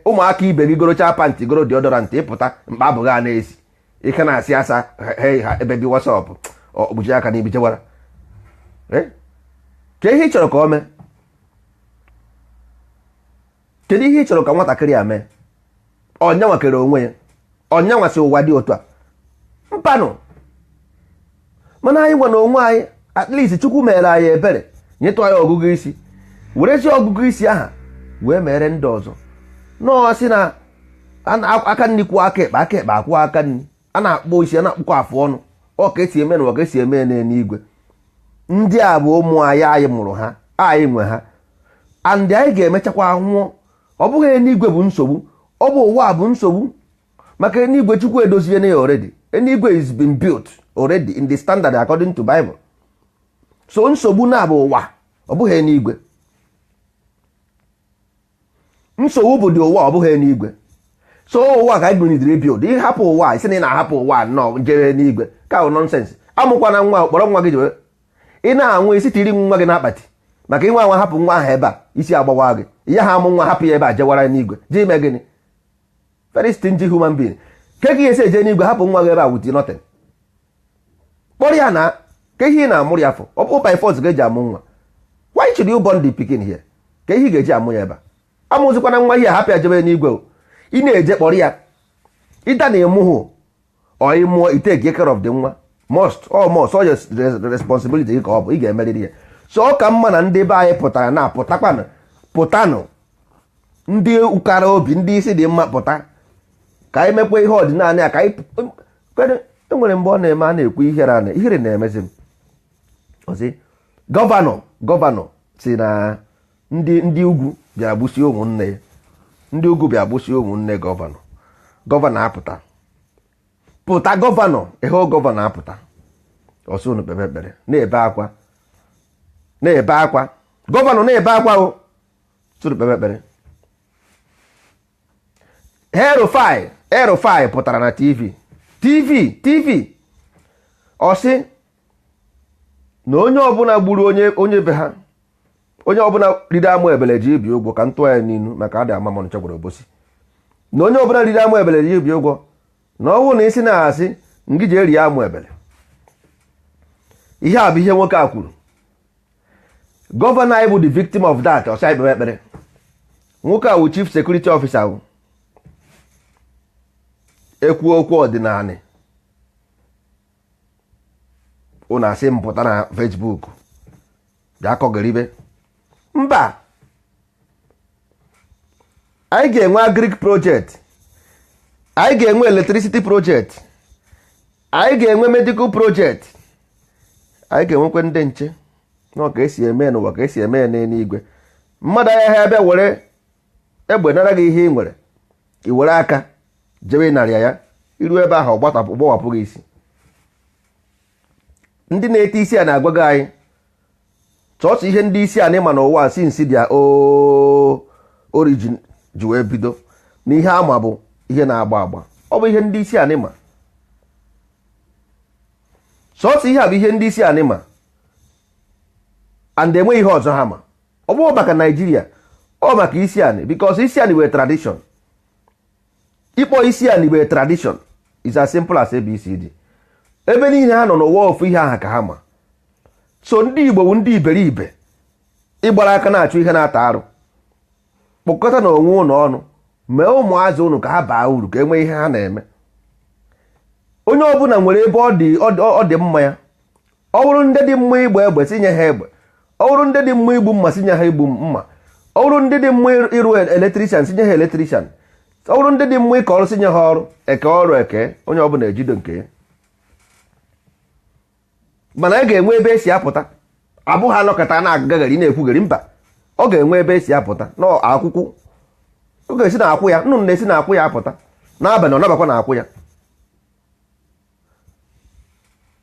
ụmụaka ibe gị gorocha pantị goro deodorant ịpụta mkpa abụghị a na-esi ike na-asị asa ha ebe bi wasapụ okpuchi aka n'ibi jewara ka ihe ị chọrọ ka o mee kedu ihe ị chọrọ ka nwatakịrị a mee ọnyanwa kere onwe ya ọnyanwa si ụwa dị otu a mpanụ mana anyị nwe na onwe anyị at least Chukwu mere anyị ebere nyetụ anyị ọgụgụ isi werezi ọgụgụ isi aha wee mere ndị ọzọ nọọ sị na aka nri kwuo aka ekpe akwụ aka nri a na-akpọ isi a na-akpụkọ afụ ọnụ ọ ka esi eme na ọ ka esi eme n'eluigwe ndị a bụ ụmụ anyị mụrụ ha anyị nwe ha and anyị ga-emechakwa nwụọ ọ bụghị eluigwe bụ nsogbu ọ bụ ụwa bụ nsogbu maka eluigwe Chukwu edoziene ya already eluigwe is been built already in the standard according to Bible so nsogbu na-abụ ụwa ọ bụghị eluigwe nsogbu bụ dị ụwa ọ bụghị eluigwe so ụwa ka anyị gụnidere build ịhapụ ụwa isi na ị na-ahapụ ụwa nnọọ jere n'igwe ka bụ nọnsensị amụkwana nwa kpọrọ nwa gị jewe ị na-anwụ isi tiri nwa gị n'akpati maka inwe anwa hapụ nwa ahụ ebe a isi agbawa gị ya ha amụ nwa hapụ ya ebe a jewara n'igwe je ime gịnị very stingy human being ke gị esi eje n'igwe hapụ nwa gị ebe a with nothing kpọrọ ya na ke ihe ị na-amụrụ ya afọ ọ bụ by force ga-eji amụ nwa why should you born the pikin here ka ihe ga-eji amụ ya ebe a amụzikwana nwa ihe hapụ ya jebe n'igwe ị na-eje kpọrọ ya ịda na ịmụhụ ọ ịmụọ itake care of the nwa must all your responsibility gị ka ọ bụ ị ga-emerịrị ya so ọ ka mma na ndị be anyị pụtara na pụtanụ ndị ụkara obi ndị isi dị mma pụta ka anyị mekwa ihe ọdịnala ya ka anyị enwere mgbe ọ na-eme a na-ekwu ihere na-emezi m ozi gọvanọ si na ndị ugwu bịara gbusie ụmụnne ya ndị ugwu bịara gbusie ụmụnne gọvanọ apụta gọvanọ gọvanọ apụta ọsọ unu kpebe ekpere na-ebe akwa gọvanọ na-ebe akwa o sụrụ kpebe ekpere Erufai pụtara na TV ọsị na onye ọbụla gburu onye be ha onye ọbụla riri amụ ebele ji ibi ụgwọ ka ntụọ ya n'inu maka adị ama mọnụ chọgbara obosi na onye ọbụla riri amụ ebele ji ibi ụgwọ na ọ bụrụ na isi na-asị ngị ji eri amụ ebele ihe a bụ ihe nwoke a kwuru gọvanọ anyị bụ the victim of that ọsị anyị kpere ekpere nwoke a bụ chief security officer bụ ekwu okwu ọdịnala ụnụ asị mpụta na Facebook bịa kọgaribe mba anyị ga-enwe agric project anyị ga-enwe electricity project anyị ga-enwe medical project anyị ga-enwekwe ndị nche na ka esi eme n'ụwa ka esi eme ya n'eluigwe mmadụ agha ha bịa were egbe nara gị ihe ị nwere i were aka jebe narịa ya iru ebe ahụ gbawapụ gị isi ndị na-ete isi a na-agwa gị anyị chọọchị ihe ndị isi anyị ma n'ụwa sinsi dia origin ji wee bido na ihe ama bụ ihe na-agba agba ọ bụ ihe ndị isi anyị ma chọọchị ihe a bụ ihe ndị isi anyị ma and enwe ihe ọzọ ha ma ọ bụghị maka Naijiria ọ maka isi anyị because isi anyị were tradition ịkpọ isi anyị were tradition is as simple as ABCD ebe niile ha nọ n'ụwa ofu ihe aha ka ha ma so ndị Igbo bụ ndị iberibe ịgbara aka na-achụ ihe na-ata arụ kpọkọta na onwe ụnụ ọnụ mee ụmụazị ụnụ ka ha baa uru ka enwee ihe ha na-eme onye ọbụla nwere ebe ọ dị mma ya ọ bụrụ ndị dị mma igba egbe sinye ha egbe ọ bụrụ ndị dị mma igbu mma sinye ha igbu mma ọ bụrụ ndị dị mma ịrụ eletrician sinye ha eletrician ọ bụrụ ndị dị mma ịkọ ọrụ sinye ha ọrụ eke onye ọbụla ejido nke ya mana a ga-enwe ebe esi apụta abụ ha nọkọta na-agagharị na-ekwugheri mba ọ ga-enwe ebe esi apụta n'akwụkwọ ọ ga-esi na akwụ ya nnụnụ na-esi na akwụ ya apụta n'abalị ọ nabakwa na akwụ ya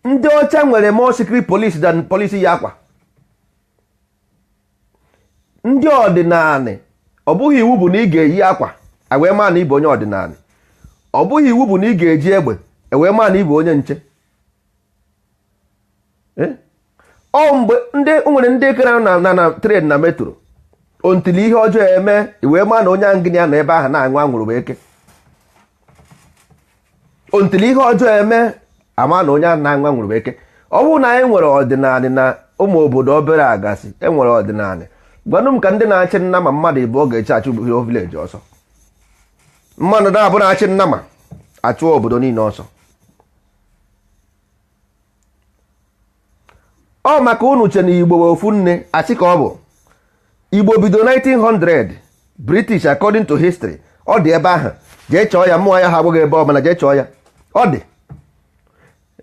ndị ọcha nwere more secret police than police yi akwa ndị ọdịnala ọ bụghị iwu bụ na ị ga-eyi akwa wee maa na ịbụ onye ọdịnala. Ọ bụghị iwu bụ na ị ga-eji egbe wee maa na ịbụ onye nche. Ọ mgbe nwere ndị kere na tren na metro ontili ihe ọjọọ eme wee maa na onye angịnị ya nọ ebe ahụ na-aṅụ anwụrụ bụ eke. Ontili ihe ọjọọ eme ama na onye ahụ na-aṅụ anwụrụ bụ eke. Ọ bụrụ na anyị nwere ọdịnala na ụmụ obodo obere agasị enwere ọdịnala, gwanụ m ka ndị na-achị nnama mmadụ ịbụọ ga-echi achụ vileji ọsọ. Mmadụ na-abụ na-achị nnama achụọ obodo niile ọsọ. Ọ maka unu che na Igbo wee ofu nne achị ka ọ bụ. Igbo bido 1900 British according to history. Ọ dị ebe ahụ, jee chọọ ya, mmụọ ya ha abụghị ebe ọbụla, jee chọọ ya. Ọ dị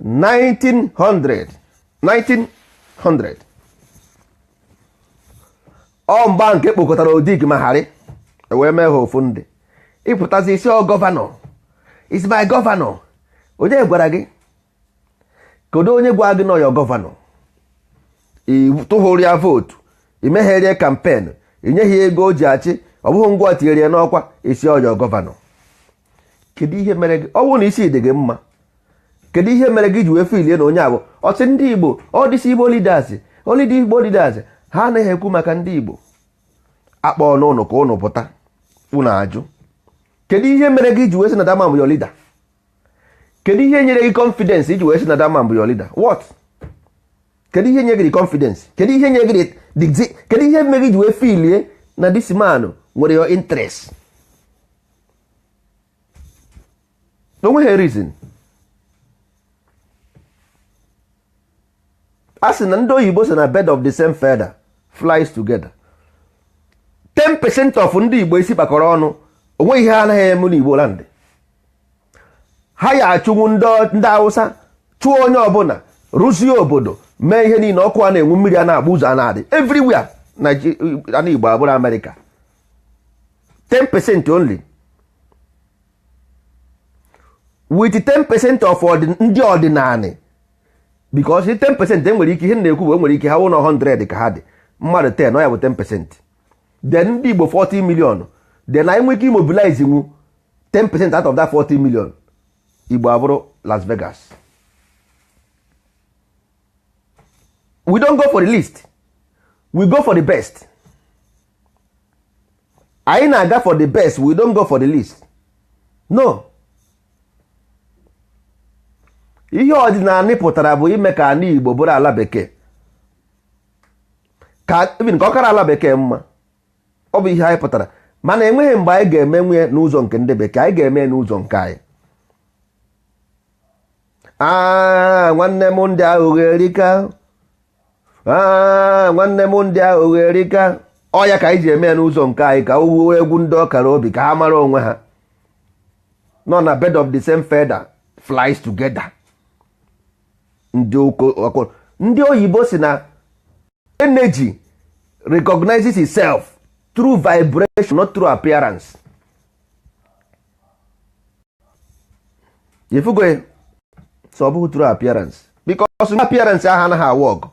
1900 ọ mgba nke kpokọtara Odig ma Harị wee mee ha ofu ndị. Ịpụtazi isi ọ gọvanọ, is my gọvanọ. Onye gwara gị? Kedu onye gwa gị nọ ya gọvanọ? Ị tụhụrụ ya vootu, imegherie kampen, inyeghị ego o ji achị, ọ bụghị ngwa tinyere ya n'ọkwa, isi ọyọ gọvanọ. Kedu ihe mere gị? Ọ bụrụ na isi dị gị mma, kedu ihe mere gị ji wee filie na onye abụ ọsị ndị Igbo ọdịsi Igbo leaders Igbo leaders ha anaghị ekwu maka ndị Igbo? Akpọọ n'ụnụ ka ụnụ pụta ụnụ ajụ. Kedu ihe mere gị ji wee sị na Dama bụ your leader? Kedu ihe nyere gị confidence iji wee sị na Dama bụ your leader? What? Kedu ihe nye gị confidence? Kedu ihe nye gị kedu ihe mere gị ji wee filie na this man nwere your interest? No nweghị reason. A sị na ndị oyibo sị na bird of the same feather flies together. 10% of ndị Igbo isi kpakọrọ ọnụ, onweghị ihe anaghị eme n'Igbo land. Ha ya achụnwu ndị Hausa, chụọ onye ọbụla, rụzie obodo, mee ihe niile, ọkụ a na-enwu, mmiri a na-agba, ụzọ a na-adị everywhere. Ana Igbo abụrụ America. 10% only. With 10% of ndị ọdịnala. Because 10% enwere ike, ihe na-ekwu bụ enwere ike ha wụ na 100 ka ha dị, mmadụ 10 ọ ya bụ 10%. Then ndị Igbo 40 million, then anyị nwee ike immobilize nwu 10% out of that 40 million. Igbo abụrụ Las Vegas. We don't go for the list, we go for the best. Anyị na-aga for the best, we don't go for the list. No. Ihe ọdịnala pụtara bụ ime ka ana Igbo bụrụ ala bekee, ka ọ kara ala bekee mma. Ọ bụ ihe anyị pụtara, mana enweghị mgbe anyị ga-eme nwunye n'ụzọ nke ndị bekee. Anyị ga-eme n'ụzọ nke anyị. Nwanne m ndị ahụ gherika, nwanne m ndị ahụ gherika. Ọ ya ka anyị ji eme n'ụzọ nke anyị, ka owuwe egwu ndị ọkara obi, ka ha mara onwe ha. Nọ na bird of the same feather flies together. Ndị oyibo si na energy recognizes itself through vibration, not through appearance. Ifugo so ọ bụghị through appearance, because appearance ahụ anaghị awọk.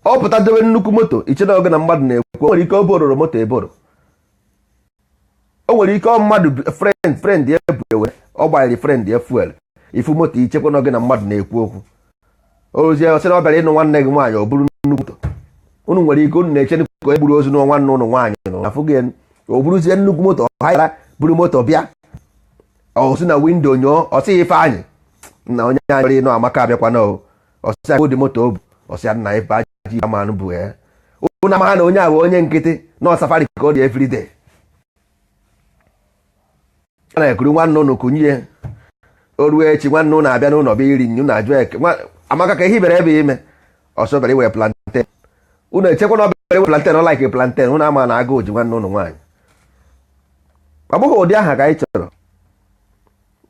Ọ pụta dobe nnukwu moto, iche na oge na mmadụ na-ekwu, o nwere ike ọ bororo moto eboro, o nwere ike ọ mmadụ friend ya bụ ewe, ọ gbanyere friend ya fuel, ifu moto ichekwa na oge na mmadụ na-ekwu okwu. Ozie ọsị na ọ bịara ịnụ nwanne gị nwaanyị, ọ bụrụ nnukwu moto. Unu nwere ike unu na-eche ka e gburu ozu na nwanne ụnụ nwaanyị nọ afụghị, o buruzie nnukwu moto, ha yara buru moto bịa, ọ si na windo nyụọ, ọ sị ife anyị na onye anyị ịnụ Amaka abịakwa na ọsị agụ dị moto o bu, ọsị nna ife aji amanụ bụ ya. Unu amaha na onye a bụ onye nkịtị na safari ka ọ dị everyday. A na-ekuru nwanne ụnụ kunye, o ruo echi nwanne ụnụ abịa n'ụlọ bịa iri nyu na ajụ eke. Amaka ka ihe bere ebe ime, ọsọ bere iwe plantain. Unu echekwa na ọ bere iwe plantain, ọ like plantain, unu ama na agụụ ji nwanne ụnụ nwaanyị. Ọ bụghị ụdị aha ka anyị chọrọ.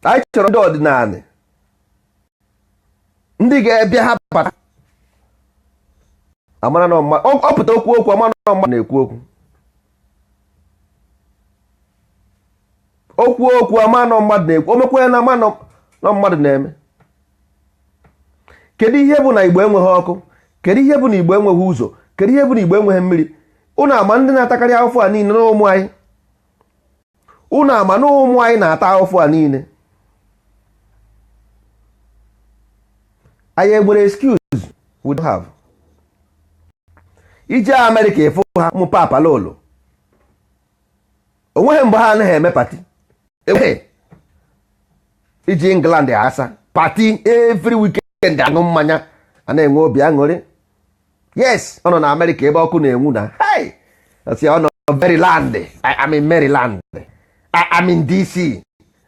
Anyị chọrọ ndị ọdịnala, ndị ga-ebịa ha pata amara na ọ pụta okwu amara na mmadụ na-ekwu okwu amara na mmadụ na-ekwu, o mekwa na amara na mmadụ na-eme. Kedu ihe bụ na Igbo enweghị ọkụ? Kedu ihe bụ na Igbo enweghị ụzọ? Kedu ihe bụ na Igbo enweghị mmiri? unu ama ndị na-atakarị ahụfụ a niile na ụmụ anyị. Unu ama na ụmụ anyị na-ata ahụfụ a niile. anyị enwere excuse we don't have. ije Amerịka efu ha ụmụ papa lolo onweghị mgbe ha anaghị eme pati. iji England asa pati every weekend aṅụ mmanya a na-enwe obi aṅụrị. Yes, ọ nọ na Amerịka ebe ọkụ na-enwu na ọ nọ Maryland. I'm in Maryland. I'm in DC.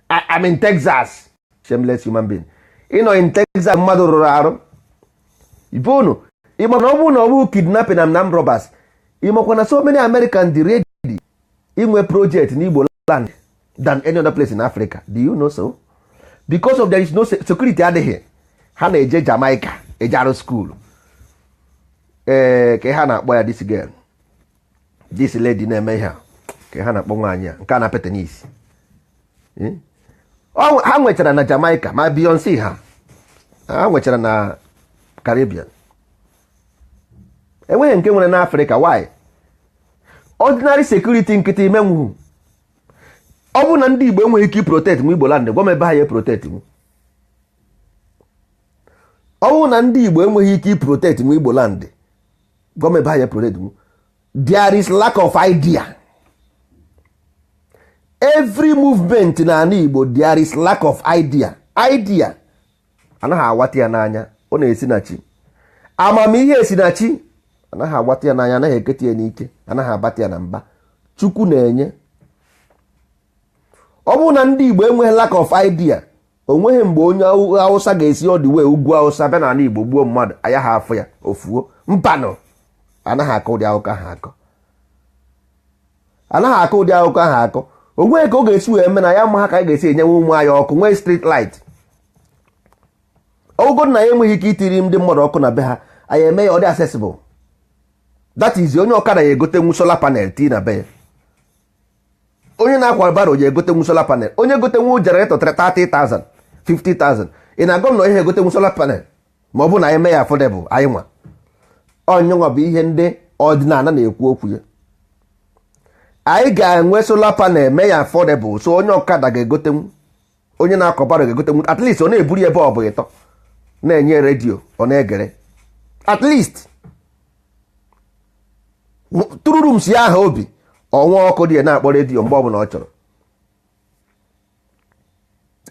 I'm in Texas. Shameless human being. Ịnọ in Texas mmadụ rụrụ arụ ibe unu ịma na ọ bụrụ na ọ bụ kidnapping and armed robbers, ịmakwa na so many Americans dị ready inwe project n'Igbo land than any other place in Africa. Do you know so? Because of there is no security adịghị, ha na-eje Jamaica eje arụ school. Ka ha na-akpọ ya this girl, this lady na-eme ihe ka ha na-akpọ nwaanyị a nke a na Petenis. Ha nwechara na Jamaica ma Beyonce ha nwechara na Caribbean. Enweghị nke nwere na Africa. Why? Ordinary security nkịtị imenwu. Ọ bụ na ndị Igbo enweghị ike protect m Igbo land, gwa m ebe ha ya protect m. Ọ bụ na ndị Igbo enweghị ike protect m Igbo land, gwa m ebe ha ya protect m. There is lack of idea. Every movement na ana Igbo there is lack of idea. Idea anaghị awata ya n'anya, ọ na-esi na chi. Amamihe esi na chi anaghị awata ya n'anya, anaghị ekete ya n'ike, anaghị abata ya na mba. Chukwu na-enye. Ọ bụrụ na ndị Igbo enweghị lack of idea, onweghị mgbe onye Hausa ga-esi ọdị wee ugwu Hausa bịa n'ala Igbo gbuo mmadụ anya ha afọ ya ofuo mpanụ. Anaghị akọ ụdị akụkọ ahụ akọ. Anaghị akọ ụdị akụkọ ahụ akọ. Onweghị ka ọ ga-esi wee mee na ya ma ha ka anyị ga-esi enyenwe ụmụ anyị ọkụ, nwee street light. Ọgụgụ na ya enweghị ike itiri ndị mmadụ ọkụ na be ha, anyị eme ya ọ dị accessible. That is onye ọkada ya egotenwu solar panel tii na be ya. Onye na-akwa baro ya egotenwu solar panel. Onye gotenwu generator 30,000 50,000. Ị na-agọ na ihe egotenwu solar panel ma ọ bụ na anyị mee ya affordable anyị nwa. Onye nwa bụ ihe ndị ọdịnala na-ekwu okwu ya. Anyị ga-enwe solar panel mee ya affordable, so onye ọkada ga-egotenwu, onye na-akọ baro ga-egotenwu, at least ọ na-eburu ebe ọ bụ ịtọ na-enye redio ọ na-egere at least tụrụrụ m si aha obi ọnwa ọkụ dị ya na-akpọ redio mgbe ọbụla ọ chọrọ.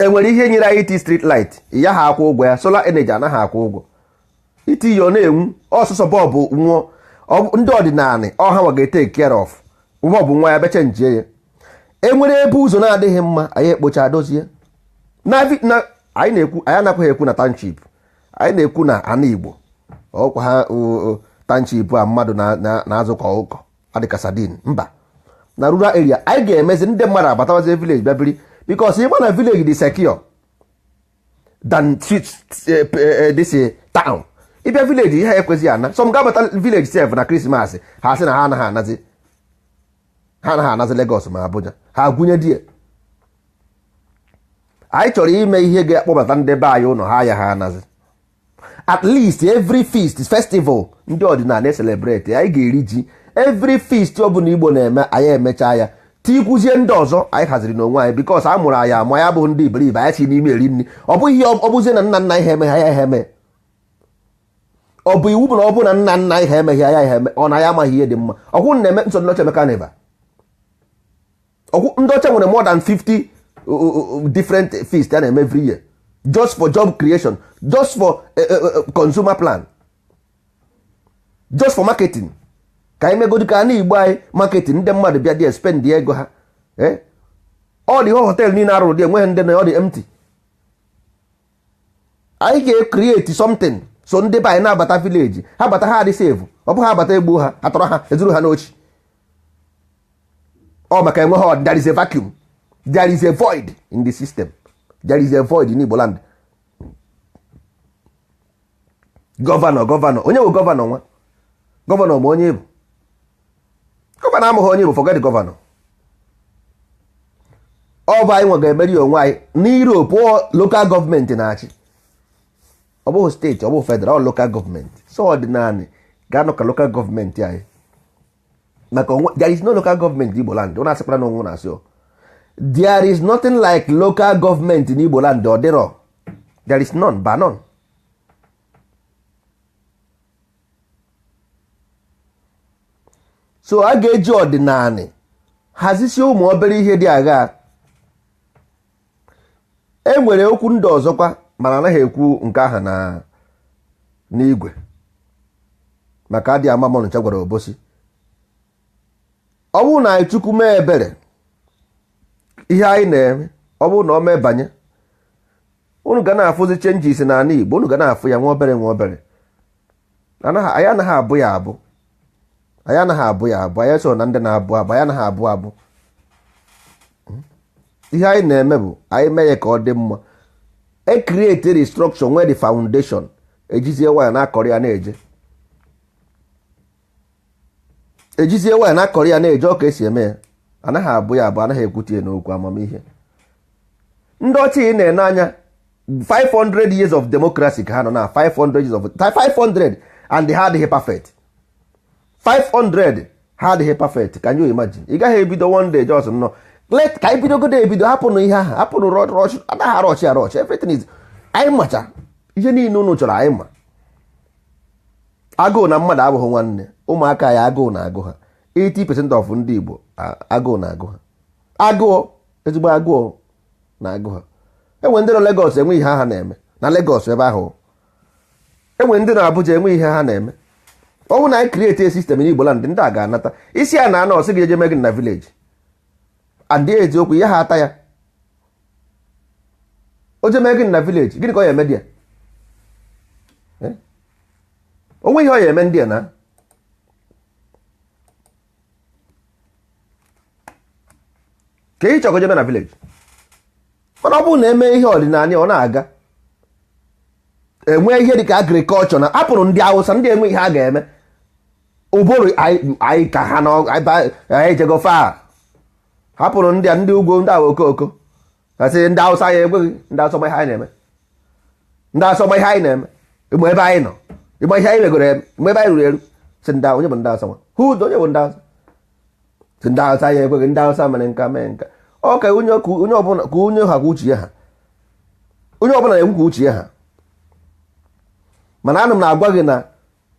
Enwere ihe nyere anyị iti street light ya ha akwụ ụgwọ ya, solar energy anaghị akwụ ụgwọ. Iti ya ọ na-enwu ọsụsọ bọọbụ nwụọ, ndị ọdịnala ọha nwa ga-take care of bọọbụ nwa ya beche njie ya. Enwere ebe ụzọ na-adịghị mma anyị ekpocha dozie na anyị na-ekwu, anyị anaghị ekwu na township, anyị na-ekwu na ana Igbo ọkwa ha township a mmadụ na-azụkọ ụkọ adịka sadin mba. Na rural area anyị ga-emezi ndị mmadụ abatawazie village bịa biri, because ịgba na village dị secure than this town. Ịbịa village ihe ekwezi ana, some ga-abata village sef na Christmas ha sị na ha anaghị anazi Lagos ma Abuja, ha gụnye die. Anyị chọrọ ime ihe ga-akpọbata ndị be anyị ụlọ ha ya ha anazi. At least every feast festival ndị ọdịnala celebrate anyị ga-eri ji. Every feast ọ bụla Igbo na-eme anyị emecha ya tikwuzie ndị ọzọ anyị haziri n'onwe anyị, because a mụrụ anyị ama ya bụ ndị iberibe anyị si n'ime eri nri. Ọ bụghị ihe ọ bụzie na nna nna ihe eme ha ya eme. Ọ bụ iwu bụ na ọ bụ na nna nna ihe emeghị ya ya eme, ọ na ya amaghị ihe dị mma. Ọkwụ na-eme nsọ ndị ọcha mekaniva. Ọkwụ ndị ọcha nwere more than 50 different feast a na-eme every year just for job creation, just for consumer plan, just for marketing. Ka anyị megodi ka anyị Igbo anyị marketing, ndị mmadụ bịa dị spend ego ha. Ọ dị hotel niile arụrụ dị enweghị ndị na ọ dị empty. Anyị ga-create something so ndị be anyị na-abata village ha bata ha adị save, ọ bụ ha abata egbu ha atọrọ ha ezuru ha n'ochi. Ọ maka enwe ha, there is a vacuum, there is a void in the system, there is a void in Igbo land. Gọvanọ onye bụ gọvanọ nwa? Gọvanọ ma onye bụ gọvanọ amụghị onye bụ, forget gọvanọ. Ọ bụ anyị nwe ga-emeri onwe anyị n'Europe. Local gọọmenti na-achị, ọ bụghị steeti, ọ bụghị federal, ọ local gọọmenti. So ọdịnala ga-anọ ka local gọọmenti anyị. maka there is no local government in Igbo land. Ọ na-asịkwara na onwe na-asị o. There is nothing like local government in Igbo land. Ọ dịrọ. There is none, but none. So a ga-eji ọdịnala hazisi ụmụ obere ihe dị agha. E nwere okwu ndị ọzọkwa mana anaghị ekwu nke aha na n'igwe maka adị ama mọnụcha gwara Obosi. Ọ bụrụ na anyị Chukwu mee ebere ihe anyị na-eme, ọ bụrụ na ọ mee banye, unu ga na-afụzi chenjis n'ala Igbo, unu ga na-afụ ya nwa obere nwa obere. Anyị anaghị abụ ya abụ, anyị anaghị abụ ya abụ, anyị so na ndị na-abụ abụ, anyị anaghị abụ abụ. Ihe anyị na-eme bụ anyị mee ya ka ọ dị mma. E create restructure where the foundation ejizie waya na-akọrọ ya na-eje, ejizie waya na-akọrọ ya na-eje. Ọ ka esi eme ya, anaghị abụ ya abụ, anaghị ekwutie n'okwu amamihe. Ndị ọchị na-ene anya 500 years of democracy ka ha nọ na 500 years of 500 and ha adịghị perfect. 500 ha adịghị perfect. Can you imagine? Ị gaghị ebido one day just nọ let ka ibidogodo ebido hapụnụ ihe ahụ, hapụnụ rush, anaghị arọch everything is anyị macha ihe niile unu chọrọ anyị ma. Agụụ na mmadụ abụghị nwanne. Ụmụaka ya agụụ na-agụ ha. 80% of ndị Igbo agụụ na-agụ ha. Agụụ, ezigbo agụụ na-agụ ha. Enwe ndị nọ Lagos enwe ihe ha na-eme na Lagos ebe ahụ. Enwe ndị nọ Abuja enwe ihe ha na-eme. Ọ bụrụ na anyị create a system n'Igbo land, ndị a ga-anata isi a na-anọ ọsị ga-eje mee gị na village and eziokwu ihe ha ata ya. O je mee gị na village, gịnị ka ọ ya eme dị ya? Onwe ihe ọ ya eme ndị a na ka ị chọkọ jebe na village. Mana ọ bụrụ na eme ihe ọdịnala ọ na-aga, enwe ihe dịka agrikọlchọ na apụrụ ndị Awụsa, ndị enwe ihe a ga-eme. Ụbụrụ anyị ka ha anyị jego fa hapụrụ ndị ugwu, ndị awa okoko asị ndị Awụsa ya ekweghị. Ndị Awụsa ma ihe anyị na-eme, ndị Awụsa ma ihe anyị na-eme. Igbo ebe anyị nọ, Igbo ihe anyị megoro eme, mgbe ebe anyị ruru eru sị ndị onye bụ ndị Awụsa nwa hud, onye bụ ndị Awụsa sị ndị Awụsa ya ekweghị, ndị Awụsa mere nka mee nka. Ọ ka onye ọbụla ka onye ha kwa uche ha, onye ọbụla na-ekwu ka uche ha. Mana ana m na-agwa gị na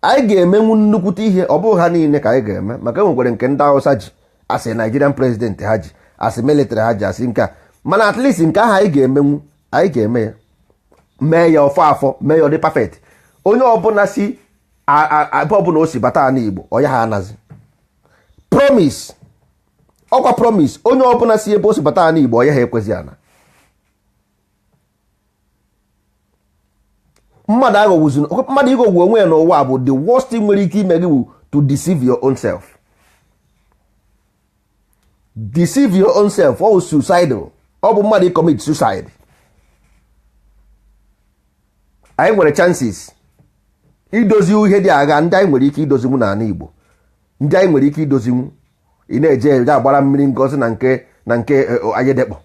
anyị ga-emenwu nnukwute ihe. Ọ bụghị ha niile ka anyị ga-eme, maka enwekwere nke ndị Awụsa ji asị Nigerian president ha ji asị military ha ji asị nke a. Mana at least nke ahụ anyị ga-emenwu, anyị ga-eme ya, mee ya ọfọ afọ, mee ya ọ dị perfect. Onye ọbụla si ebe ọbụla o si bata n'Igbo ọ ya ha anazi promise, ọkwa promise. Onye ọbụla si ebe o si bata n'Igbo ọ ya ha ekwezi ana. Mmadụ ịghọgbu onwe ya n'ụwa bụ the worst thing nwere ike ime gị bụ to deceive your own self. Deceive your own self. Ọ suicidal. Ọ bụ mmadụ commit suicide. Anyị nwere chances idozi ihe dị agha ndị anyị nwere ike idozinwu n'ala Igbo, ndị anyị nwere ike idozinwu. Ị na-eje agbara mmiri ngozi na nke Oyedekpo.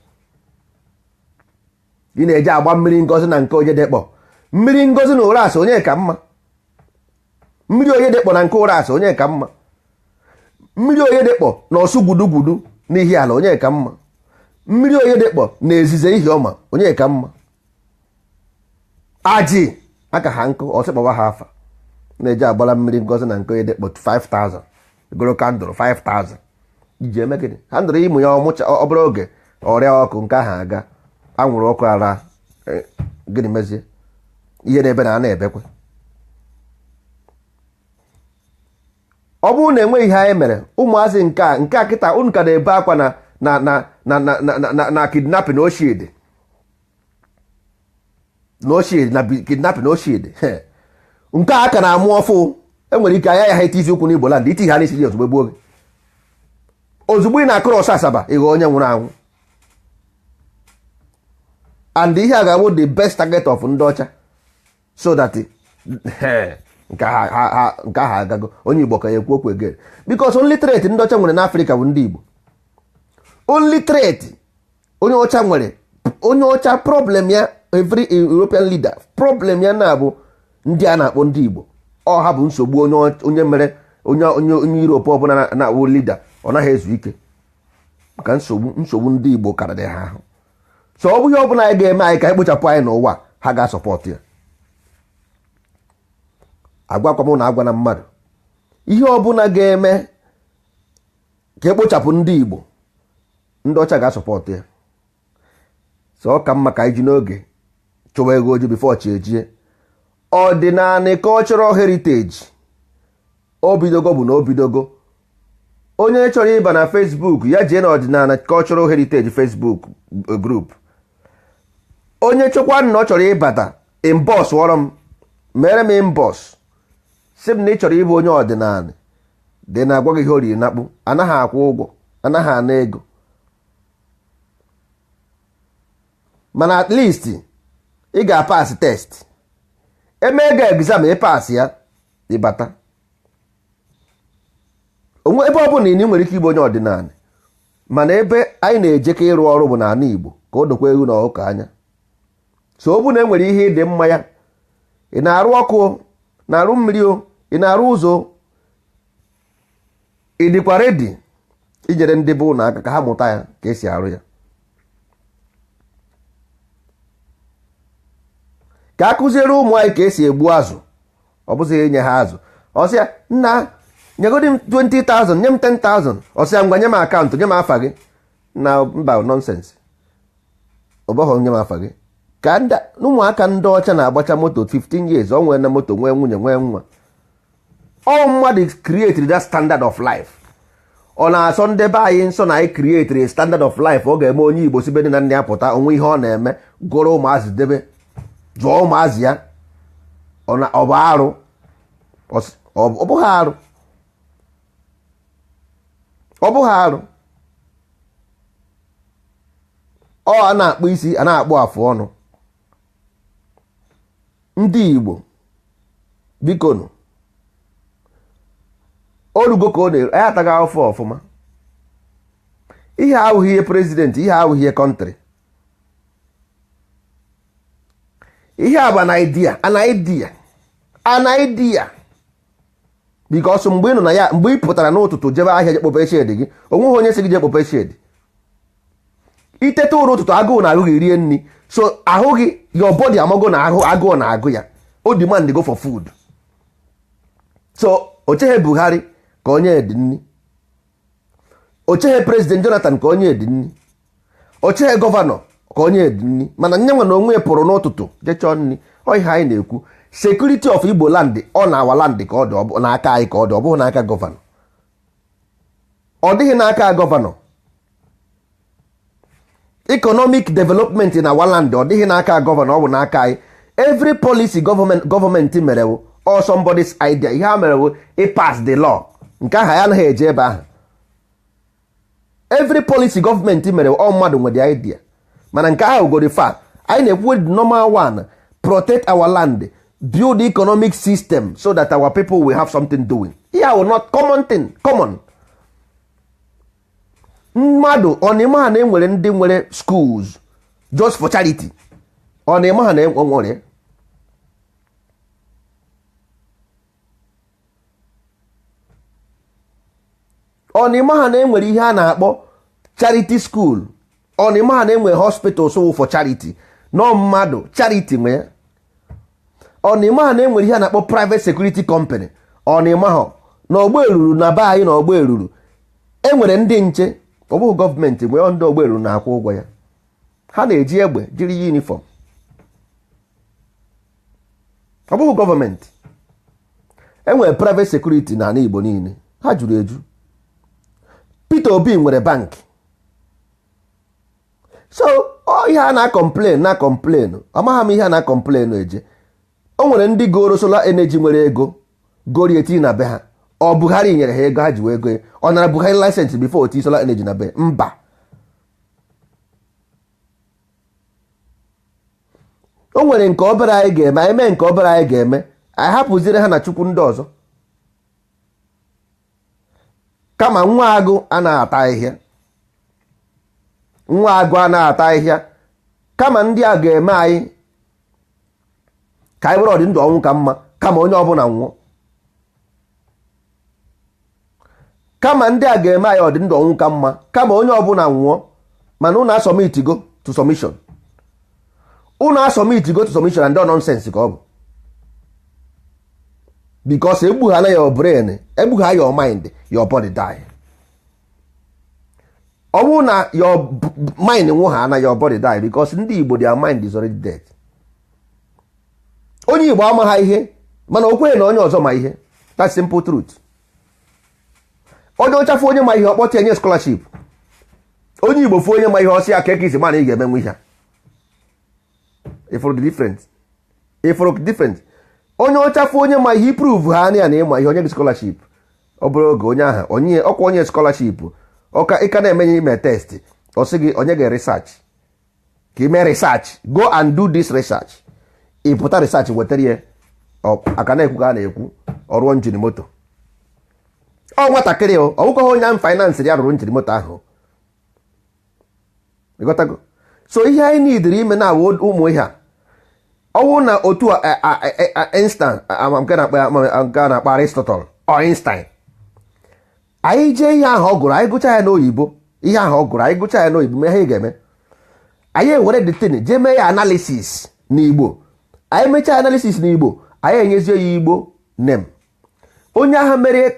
Ị na-eje agba mmiri ngozi na nke Oyedekpo. Mmiri ngozi na Ụrasị onye ka mma? Mmiri Oyedekpo na nke Ụrasị onye ka mma? Mmiri Oyedekpo na Ọsụ gwudugwudu n'ihi ala onye ka mma? Mmiri Oyedekpo na Ezize ihe ọma onye ka mma? Aji aka ha nkụ ọsịkpọwa ha afa na-eje agbara mmiri ngozi na nke Oyedekpo 5,000 goro kandụl 5,000 iji eme gịnị? Ha ndụrụ ịmụ ya ọmụcha obere oge ọrịa ọkụ nke ahụ aga anwụrụ ọkụ ara gịnị mezie ihe na-ebe na a na-ebekwe. Ọ bụrụ na enweghị ihe anyị mere, ụmụazị nke a kịta unu ka na-ebe akwa na kidnapping Oshide na kidnapping Oshide nke a ka na-amụ ọfụ. Enwere ike anya ya ha itizi ụkwụ n'Igbo land, iti ha n'isi gị ozugbo gbuo gị. Ozugbo ị na-akụrụ ọsọ Asaba ịghọ onye nwụrụ anwụ. And ihe a ga-abụ the best target of ndị ọcha, so that nke ahụ agago onye Igbo ka ya ekwu okwu again. Because only trait ndị ọcha nwere n'Africa bụ ndị Igbo. Only trait onye ọcha nwere, onye ọcha problem ya, every European leader problem ya na-abụ ndị a na-akpọ ndị Igbo. Ọ ha bụ nsogbu onye mere onye Europe ọbụla na-awụ leader ọ naghị ezu ike maka nsogbu ndị Igbo karịrị ha ahụ. So ọ bụ ihe ọbụla anyị ga-eme anyị ka anyị kpochapụ anyị n'ụwa ha ga-asọpọtụ ya. Agwakwa m na agwa na mmadụ ihe ọbụla ga-eme ka ekpochapụ ndị Igbo ndị ọcha ga-asọpọtụ ya. So ọ ka mma ka anyị ji n'oge chụwa ego oji bifo chi ejie. Ọdịnala cultural heritage obidogo bụ na obidogo. Onye chọrọ ịba na Facebook ya jee na ọdịnala cultural heritage Facebook group. Onye chọkwa na ọ chọrọ ịbata inbox wọrọ m mere m inbox sị m na ị chọrọ ịbụ onye ọdịnala dị na agwa gị ihe oriri nakpụ anaghị akwụ ụgwọ anaghị ana ego mana at least ị ga-apasị test emee ga exam ịpasị ya ịbata. Onwe ebe ọ bụla ị nwere ike ịbụ onye ọdịnala mana ebe anyị na-eje ka ịrụ ọrụ bụ n'ala Igbo ka o dokwa ewu na ọkụkọ anya. So ọ bụ na enwere ihe ịdị mma ya ị na-arụ ọkụ na-arụ mmiri o ị na-arụ ụzọ ị dịkwa redi ijere ndị bụ ụlọ aka ka ha mụta ya ka esi arụ ya. Ka a kụziere ụmụ anyị ka esi egbu azụ ọ bụzighị nye ha azụ ọsịa nna nyegodi m 20,000 nye m 10,000 ọsịa ngwa nye m akaụntụ nye m afa gị na mba nọnsensị ọbọghọ nye m afa gị. Ka ụmụaka ndị ọcha na-agbacha moto 15 years ọ nwere na moto nwee nwunye nwee nwa. All mmadụ created that standard of life. Ọ na-asọ ndị be anyị nsọ na anyị created a standard of life ọ ga-eme onye Igbo sibe dị na nne ya pụta onwe ihe ọ na-eme gụrụ ụmụazị debe jụọ ụmụazị ya ọ bụ arụ ọ bụghị arụ ọ bụghị arụ. Ọ a na-akpụ isi a na-akpụ afụ ọnụ. Ndị Igbo biko nụ orugo ka ọ na-eru anyị ataghị afọ ọfụma. Ihe ahụghị ihe prezidenti ihe ahụghị ihe kọntrị. Ihe a bụ an idea because mgbe ị nọ na ya mgbe ị pụtara n'ụtụtụ jebe ahịa jekpope shed gị onweghị onye sị gị jekpope shed. Itete ụra ụtụtụ agụụ na-agụ gị rie nri so ahụ gị your body amago na agụụ na-agụ ya o demand go for food. So ocheghị Buhari ka onye edi nri ocheghị President Jonathan ka onye edi nri ocheghị gọvanọ ka onye edi nri mana nye nwe na onwe pụrụ n'ụtụtụ jechọọ nri. Ọ ihe anyị na-ekwu security of Igbo land ọ na awa land ka ọ dị n'aka anyị ka ọ dị ọ bụghị n'aka gọvanọ. Ọ dịghị n'aka gọvanọ. Economic development in our land ọ dịghị n'aka gọvanọ ọ bụ n'aka anyị. Every policy gọọmenti mere wụ or somebody's idea ihe ha mere wụ pass the law nke ahụ ya anaghị eje ebe ahụ. Every policy gọọmenti mere wụ mmadụ nwere idea mana nke ahụ godi fa anyị na-ekwu the normal one protect our land build the economic system so that our people will have something doing. Yeah, will not common thing common. Mmadụ ọ na-eme ha na enwere ndị nwere schools just for charity ọ na-eme ha na enwere ọ na-eme ha na enwere ihe a na-akpọ charity school ọ na-eme ha na enwere hospitals for charity no mmadụ charity nwere ọ na-eme ha na enwere ihe a na-akpọ private security company ọ na-eme ha na ọgbọ eruru na be anyị na ọgbọ eruru enwere ndị nche ọ bụghị gọọmenti nwee ndị ọgbọ eruru na-akwụ ụgwọ ya ha na-eji egbe jiri uniform ọ bụghị gọọmenti. Enwere private security na ala Igbo niile ha juru eju. Peter Obi nwere bank so ihe a na-complain amaghị m ihe a na-complain eje o nwere ndị goro solar energy nwere ego gori eti na be ha ọ Buhari nyere ha ego ha ji wee ego ọ nara Buhari license before oti solar energy na be mba. O nwere nke obere anyị ga-eme anyị mee nke obere anyị ga-eme anyị hapụzire ha na chukwu ndị ọzọ kama nwa agụ anaghị ata ahịhịa nwa agụ anaghị ata ahịhịa kama ndị a ga-eme anyị ka anyị bụrụ ọdị ndụ ọnwụ ka mma kama onye ọbụla nwụọ. kama ndị a ga-eme anyị ọdị ndụ ọnwụ ka mma kama onye ọbụla nwụọ mana unu asọmitigo to submission. Unu asọmitigo to submission and nonsense ka ọ bụ because egbughala your brain, egbugha your mind, your body die. Ọ bụrụ na your mind nwụha na your body die because ndị Igbo their mind is already dead. Onye Igbo amaghị ihe mana o kweghị na onye ọzọ ma ihe. That's simple truth. Onye ọchafụ onye ma ihe ọkpọta enye scholarship. Onye Igbo fụ onye ma ihe ọsị aka eke isi mana ị ga-eme nwe ihe. Ifụrụ the difference. Ifụrụ different. Onye ọchafụ onye ma ihe prove ha na ịma ihe onye gị scholarship. Ọ bụrụ oge onye aha onye ọkwa onye scholarship ọka ịka na-emenye ime test ọ sị gị onye ga research ka ime research go and do this research. Ị pụta research wetara ya aka na-ekwu ka a na-ekwu ọrụọ njiri moto. Ọ nwatakịrị ọ bụkwa onye finance ya rụrụ njiri moto ahụ. Ịghọtago? So ihe anyị nidiri ime na ụmụ ihe a ọwụ na otu Einstein nke na-akpa Aristotle or Einstein anyị jee ihe ahụ ọ gụrụ anyị gụcha ya n'oyibo ihe ahụ ọ gụrụ anyị gụcha ya n'oyibo mee ihe ga-eme anyị ewere detin jee mee ya analysis n'Igbo. Anyị mechaa analysis n'Igbo anyị enyezie ya Igbo name. Onye ahụ mere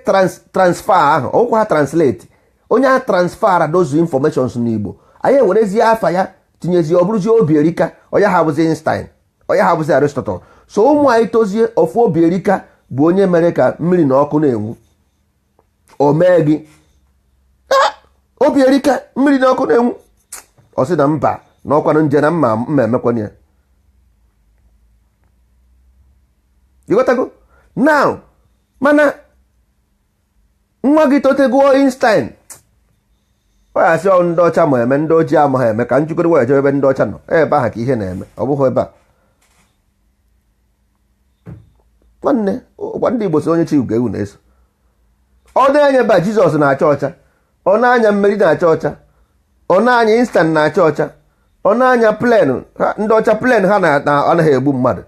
transfer ahụ ọkwa ha translate onye ahụ transfer those informations n'Igbo anyị ewerezie afa ya tinyezie ọ bụrụzie Obierika onye ha bụzi Einstein onye ha bụzi Aristotle. So ụmụ anyị tozie ofu Obierika bụ onye mere ka mmiri na ọkụ na-enwu o mee gị Obierika mmiri na ọkụ na-enwu ọ sị na mba na ọkwanụ nje na mma emekwana ya. ịghọtago? Now mana nwa gị totego Einstein ọ ya sị ndị ọcha ma eme ndị ojii amaghị eme ka njikọrọ wee jebe ebe ndị ọcha nọ ebe ahụ ka ihe na-eme ọ bụghị ebe a. Nwanne ụkwa ndị Igbo si onye chi ugo ewu na-eso ọ na-anya ebe a Jizọs na-acha ọcha ọ na-anya mmeri na-acha ọcha ọ na-anya Einstein na-acha ọcha ọ na-anya plen ndị ọcha plen ha anaghị egbu mmadụ.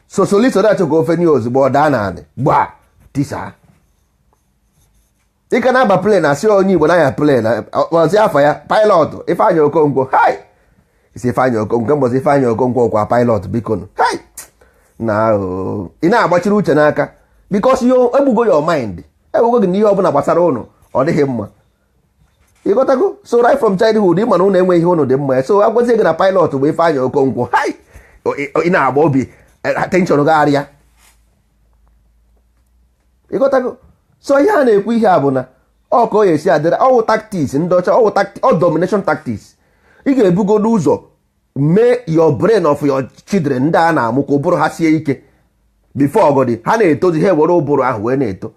So Soliso na-achọ ka ofe nye ozugbo ọ daa naanị gbaa tisa ị ka na-aba plen asị onye Igbo na-anya plen ọzi afa ya pilot Ifeanyị Okonkwo hai isi Ifeanyị Okonkwo mbọzi Ifeanyị Okonkwo kwa pilot biko hai na ị na-agbachiri uche n'aka because egbugo your mind egbugo gị n'ihe ọbụla gbasara ụnụ ọ dịghị mma. ịghọtago? So right from childhood ịma na ụnụ enweghị ihe ụnụ dị mma so agwazie gị na pilot bụ Ifeanyị Okonkwo hai ị na-agba obi attention gagharịa. ịghọtago? So ihe a na-ekwu ihe a bụ na ọ ka ọ ga-esi adịrị ọwụ tactics ndị ọcha ọ domination tactics. Ị ga-ebugodo ụzọ mee your brain of your children ndị a na-amụ ka ụbụrụ ha sie ike before ọgọdị ha na-etozi ha ewere ụbụrụ ahụ wee na-eto.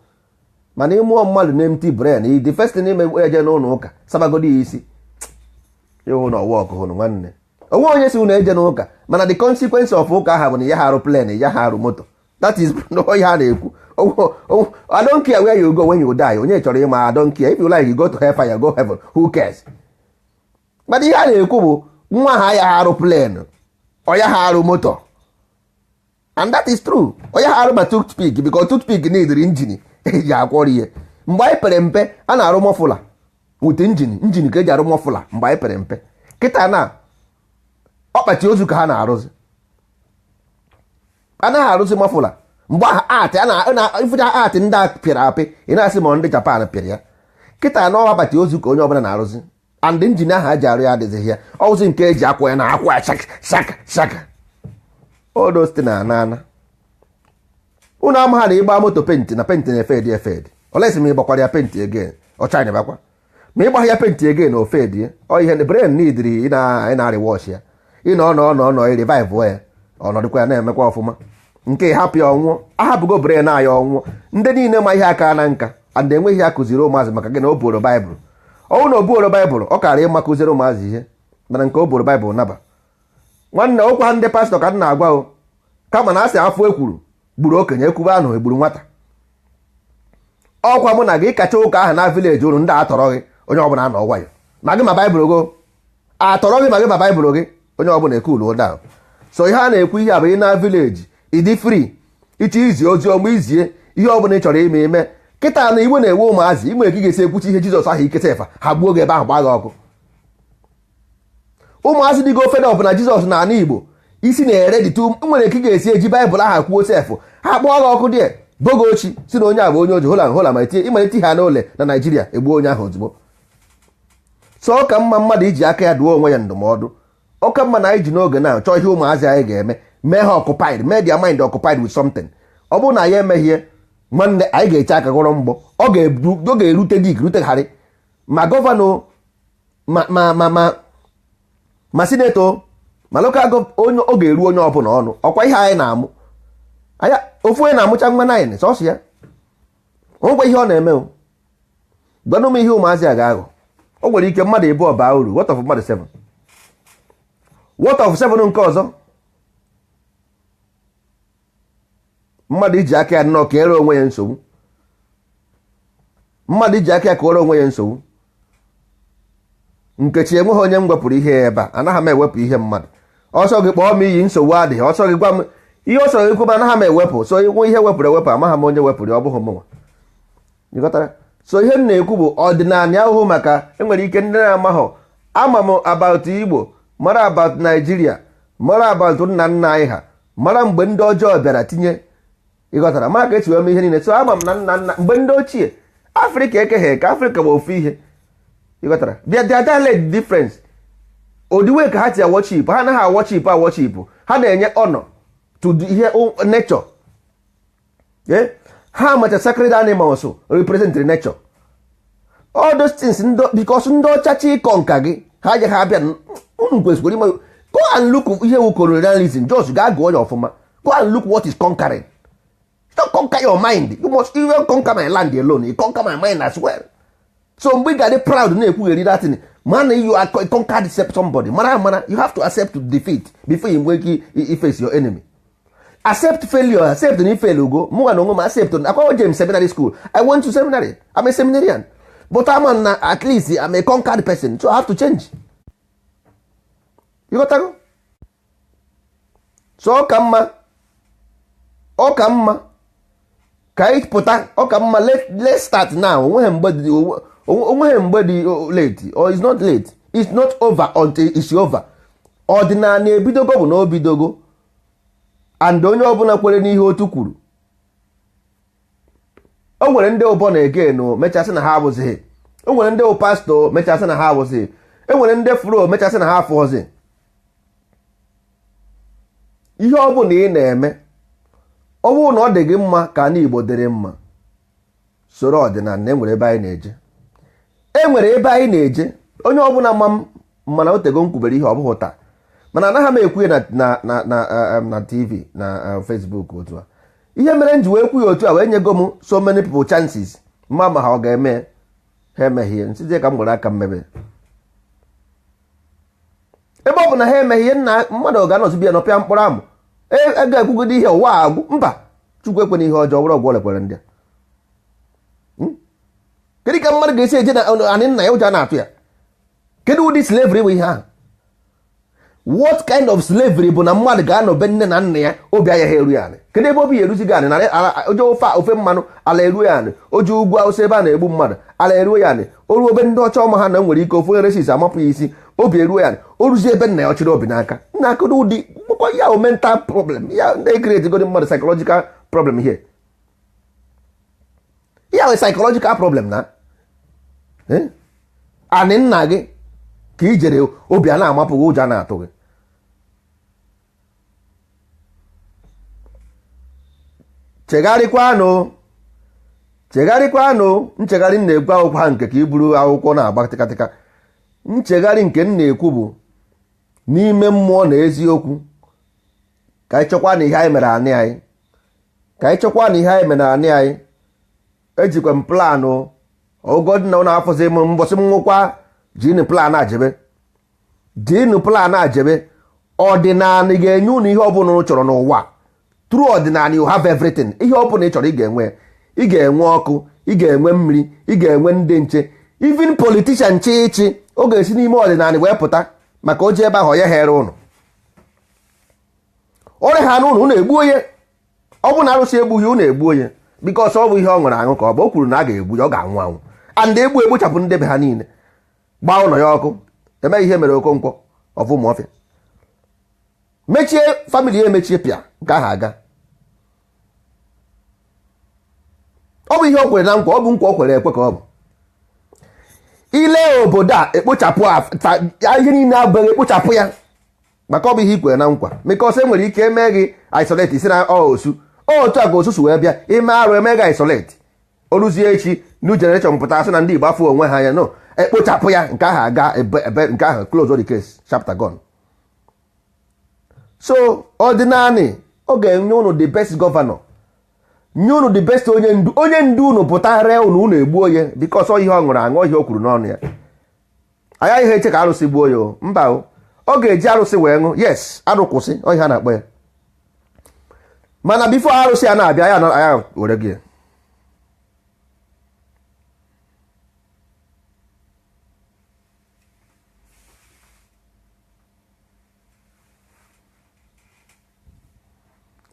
Mana ịmụọ mmadụ na empty brain the first thing ime eje n'ụlọ ụka sabagodi ya isi ịhụ na ọwa ọkụ hụrụ nwanne onwe onye si ụlọ eje n'ụka mana the consequence of ụka ahụ bụ na ya ha arụ plane ya ha arụ moto. That is ihe a na-ekwu. I don't care where you go when you die. Onye chọrọ ịma I don't care if you like you go to hellfire go heaven who cares. But ihe a na-ekwu bụ nwa ha ya arụ plane ọ ya ha arụ moto and that is true. Ọ ya ha arụ ma toothpick because toothpick need engine eji akwọrọ ihe. Mgbe anyị pere mpe a na-arụ mọfụla with engine ka eji arụ mọfụla mgbe anyị pere mpe. Kịta na ọkpachi ozu ka ha na-arụzi anaghị arụzi mọfụla mgbe ahụ ifụcha art ndị a pịrị apị ị na-asị ma ndị Japan pịrị ya. Kịta na ọkpachi ozu ka onye ọbụla na-arụzi and injin ahụ eji arụ ya adịghị ya ọwụzi nke eji akwọ ya na akwa ya shaka odosti na ana unu amaha na ịgba moto penti na penti na-efedi efedi olesi ma ịgbakwara ya penti again ọcha nyebakwa ma ịgba ya penti again ofedi ọ ihe brain nidiri ị na-arị wash ya ị nọ revive ya ọnọdụkwa ya na-emekwa ọfụma nke hapụ ya ọnwụọ ahapụgo brain anya ọnwụọ. Ndị niile ma ihe aka na nka and enweghị ya kụziri ụmụazị maka gị na o boro baịbụl ọnwụ na obuoro baịbụl ọ kara ịma kụziri ụmụazị ihe mana nke o boro baịbụl naba nwanne ọkwa ndị pastọ ka m na-agwa o kama na asị afọ ekwuru gburu okenye ekwube anụ egburu nwata. Ọkwa mụ na gị kacha ụka ahụ na vileji unu ndị atọrọ gị onye ọbụla anọ ọgwa ya ma gị ma baịbụl go atọrọ gị ma gị ma baịbụl gị onye ọbụla ekulu down. So ihe a na-ekwu ihe abụghị na vileji ịdị free iche izi ozi ọma izie ihe ọbụla ị chọrọ ime kịta na igbo na-ewe ụmụazị ị nwere ike ga-esi ekwuchi ihe Jizọs ahụ iketa efa ha gbuo gị ebe ahụ gbaa gị ọkụ. ụmụazị dịgo fed ọbụ na Jizọs na ala Igbo isi na-ere dịtụ nwere ike ga-esi eji baịbụl aha kwuo sefụ ha kpọọ gị ọkụ dị bogochi si na onye a bụ onye oji hola ma ịmalite ha n'ụlọ na Naịjirịa egbuo onye ahụ ozugbo. so ọ ka mma mmadụ iji aka ya duo onwe ya ndụmọdụ. ọ ka mma na anyị ji n'oge na chọọ ihe ụmụazị anyị ga-eme mee ha occupied mee their mind occupied with something. ọ bụrụ na anyị emeghie nwanne anyị ga-eche aka gọrọ mgbọ ọ ga-erute dik rutegharị ma gọvanọ ma sineto ma lokal onye ọ ga-eru onye ọbụla ọnụ. ọkwa ihe anyị na-amụ anya ofu onye na-amụcha nwa naịn sọsọ ya onwekwa ihe ọ na-eme o. gwanụ m ihe ụmụazị a ga-aghọ. o nwere ike mmadụ ịbụọ baa uru what of mmadụ 7 what of 7 nke ọzọ mmadụ iji aka ya nnọọ kere onwe ya nsogbu. mmadụ iji aka ya kere onwe ya nsogbu. Nkechi enweghị onye m wepụrụ ihe ebe a anaghị m ewepụ ihe mmadụ. ọsọ gị kpọọ m iyi nsogbu adịghị ọsọ gị gwa m ihe ọsọ gị kwuba anaghị m ewepụ so nwe ihe wepụrụ ewepụ amaghị m onye wepụrụ ọ bụghị mụnwa. ịghọtara so ihe m na-ekwu bụ ọdịnala ahụhụ maka enwere ike ndị na-amaghọ ama m about Igbo mara about Nigeria mara about nna nna anyị ha mara mgbe ndị ọjọọ bịara tinye. ịghọtara mara ka esi wee mee ihe niile so ama m na nna mgbe ndị ochie Afrịka ekeghị eke Afrịka bụ ofu ihe. ịghọtara their dialect difference odiwe ka ha ti worship ha anaghị worship ha na-enye honor to ihe nature. ha macha sacred animals represent nature. all those things because ndị ọchachi ịkọ nka gị ha je ha bịa unu kwesịrị ime go and look ihe wu colonialism just gaa gụọ ya ọfụma go and look what is conquering. Don't conquer your mind. You must even conquer my land alone. You conquer my mind as well. So mgbe ị ga-adị proud na-ekwugheri that thing mana you are conquered somebody mana you have to accept defeat before you nwee ike face your enemy. Accept failure. Accept na fail ugo mụnwa na onwe m accept akwa James seminary school. I went to seminary. I'm a seminarian but I'm at least I'm a conquered person so I have to change. You got to so ọ ka mma ka anyị pụta ọ ka mma let's start now. onweghị mgbe dị late or it's not late, it's not over until it's over. ọdịnala ebidogo bụ na obidogo and onye ọbụla kwere n'ihe otu kwuru. o nwere ndị ụbọ na-ege no mechasị na ha abụzighị. o nwere ndị pastọ mechasị na ha abụzighị. e nwere ndị fro mechasị na ha afụghọzi. ihe ọ bụla ị na-eme ọ bụrụ na ọ dị gị mma ka ndị Igbo dịrị mma soro ọdịnala. enwere ebe anyị na-eje onye ọbụla mana otego nkwubere ihe ọ bụghị taa mana anaghị m ekwu ya na TV na Facebook otu a. ihe mere m ji wee kwu ya otu a wee nyego m so many people chances ma ha ọ ga-eme ha emeghie nsizie ka m gwara aka mmebe ebe ọ bụ na ha emeghie nna mmadụ ga-anọzi ya n'ọpịa mkpọrọ amụ ga-ekwugide ihe ụwa agwụ mba Chukwu ekwe na ihe ọjọọ were ọgwụ lekwere ndị a. Kedu ka mmadụ ga-esi eje na anị nna ya ụjọ na-atụ ya? Kedu ụdị slavery bụ ihe ahụ? What kind of slavery bụ na mmadụ ga-anọ be nne na nna ya obi anya ha eru ya anị? Kedu ebe obi ya eruzighị anị? oje ofe mmanụ ala eruo ya anị, oje ugwu Awụsa ebe a na-egbu mmadụ ala eruo ya anị, o ruo ebe ndị ọcha ọma ha na nwere ike ofu resis amapụ ya isi obi eruo ya anị, o ruzie ebe nna ya ọchịrị obi n'aka nna kedu ụdị ya o mental problem ya ndị create godi mmadụ psychological problem here. ya nwere psychological problem na anị nna gị ka i jere obi a na-amapụghị ụjọ na-atụ gị. chegharịkwanụ nchegharị m na-ekwu akwụkwọ ha nke ka i buru akwụkwọ na-agba tịkatịka. nchegharị nke m na-ekwu bụ n'ime mmụọ na eziokwu ka anyị chọkwa na ihe anyị mere anị anyị ejikwa m planụ ogodina na-afọzi m mbọsị m nwụkwa jinu plan ajebe ọdịnala ga-enye unu ihe ọbụla unu chọrọ n'ụwa. Through ọdịnala you have everything. ihe ọbụla ị chọrọ ị ga-enwe ọkụ, ị ga-enwe mmiri, ị ga-enwe ndị nche, even politician chịchị ọ ga-esi n'ime ọdịnala wee pụta maka o ji ebe ahụ ya here ụnụ ọrịa ha n'ụnụ unu egbuo ya. ọ bụ na arụsị egbughị unu egbuo ya because ọ bụ ihe ọ nwere aṅụ ka ọ bụ, o kwuru na a ga-egbu ya, ọ ga-anwụ anwụ, and egbuchapụ ndebe ha niile, gbaa ụlọ ya ọkụ, eme ihe mere Okonkwo of Umuofia, mechie famili ya, emechie pịa, nke ahụ aga. Ọ bụ ihe o kwere na nkwa, ọ bụ nkwa o kwere ekwe ka ọ bụ. Ile obodo a ekpochapụ ihe niile abụghị ekpochapụ ya, maka ọ bụ ihe i kwere na nkwa, because e nwere ike eme gị isolate isi na osu otu a ka osusu wee bịa ime arụ, eme gị isolate, oluzie echi new generation pụta asị na ndị Igbo afọ onwe ha anya, no, ekpochapụ ya, nke ahụ aga ebe nke ahụ close the case, chapter gone. So ọdịnanị ọ ga-enye unu the best governor, nye unu the best onye ndu unu pụta ree unu egbuo ya, because ọ ihe ọ ṅụrụ aṅụ, ihe o kwuru n'ọnụ ya. Agaghị ihe eche ka arụsị gbuo ya, mba, ọ ga-eji arụsị wee ṅụ, yes, arụ kwụsị, ọ ihe a na-akpọ ya. Mana before arụsị ya na-abịa, ya were gị.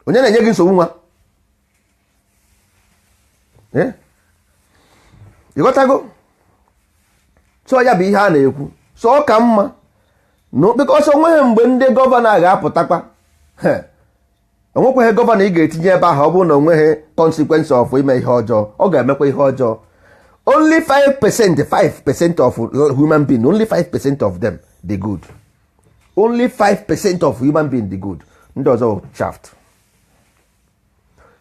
Onye na-enye gị nsogbu nwa? Ịghọtago? So ya bụ ihe a na-ekwu. So ọ ka mma no, because onweghị mgbe ndị gọvanọ ga-apụtakwa, onwekweghị gọvanọ ị ga-etinye ebe ahụ ọ bụrụ na onweghị consequence of ime ihe ọjọọ, ọ ga-emekwa ihe ọjọọ. Only 5% of human being, only 5% of them dị good. Only 5% of human being dị good. Ndị ọzọ bụ shaft.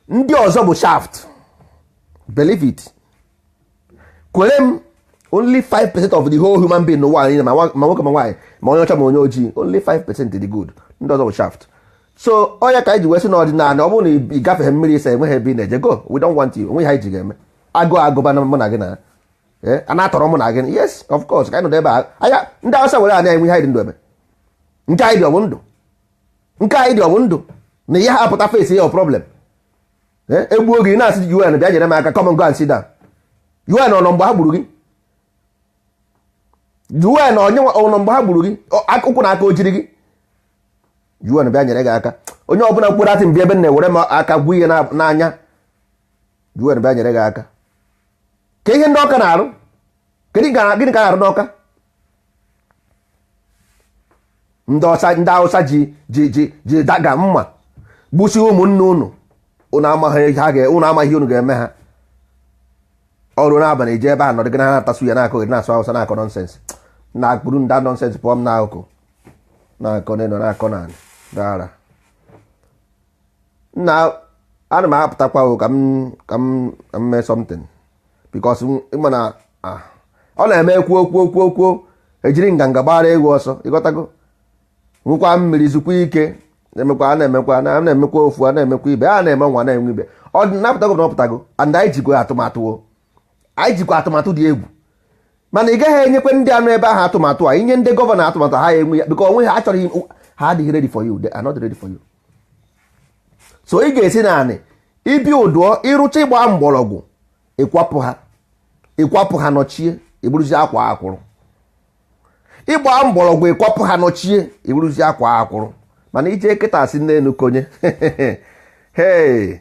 Ndị ọzọ bụ shaft. Believe it. Kwere m, only 5% of the whole human being n'ụwa niile, ma nwoke ma nwaanyị, ma onye ọcha ma onye ojii, only 5% dị good. Ndị ọzọ bụ shaft. So onye ka anyị ji wee sị n'ọdịnala, ọ bụrụ na ị gafeghị mmiri ịsa enweghị ebe ị na-eje, go, we don't want you. Onwe ha iji ga-eme agụba na mụ na gị na a na-atọrọ mụ na gị, yes of course, ka anyị nọdụ ebe anya ndị Hausa were anya enwe ihe anyị dị ndụ eme, nke anyị dị ọ bụ ndụ, nke anyị dị ọ bụ ndụ, na ihe ha apụta face ya problem. Egbuo gị na-asị UN bịa nyere m aka, come and go and sit down. UN ọ nọ mgbe ha gburu gị? UN ọnọ mgbe ha gburu gị? Ụkwụ na aka o jiri gị? UN bịa nyere gị aka. Onye ọbụla mkpụrụ atị mbịa ebe na-ewere m aka gwu ihe n'anya, UN bịa nyere gị aka. Ka ihe ndị Ọka na-arụ, gịnị ka a na-arụ n'Ọka? Ndị Hausa ji daga mma gbusi ụmụnne unu, unu amaghị unu ga-eme ha. Ọrụ n'abalị eje ebe a nọdụ gị na-atasu ya na-akọ gị na-asụ Hausa na-akọ nọnsensị, na-akpụrụ ndị nọnsensị pụọ m n'akụkụ, na-akọ n'elu na-akọ n'ala dara. Nna ana m ahapụtakwa ka m mee something because ịma na ọ na-eme kwuo ejiri nganga gbara egwu ọsọ, ịghọtago? Nwekwa mmiri zukwa ike, na-emekwa ofu, a na-emekwa ibe, a na-eme nwa na-enwe ibe. Ọ na-apụtago na ọpụtago, and anyị jikwa atụmatụ, anyị jikwa atụmatụ dị egwu. Mana ị gaghị enyekwe ndị anụ ebe ahụ atụmatụ a, inye ndị gọvanọ atụmatụ ha enwe ya, because onwe ha achọrọ, ha adịghị ready for you, they are not ready for you. So ị ga-esi naanị ibi ụdụọ, ịrụcha ịgba mgbọrọgwụ, ịkwapụ ha nọchie, iburuzi akwa akwụrụ. Ịgba mgbọrọgwụ ịkwapụ ha nọchie, iburuzi akwa akwụrụ. Mana ije kịta asị n'elu konye hey,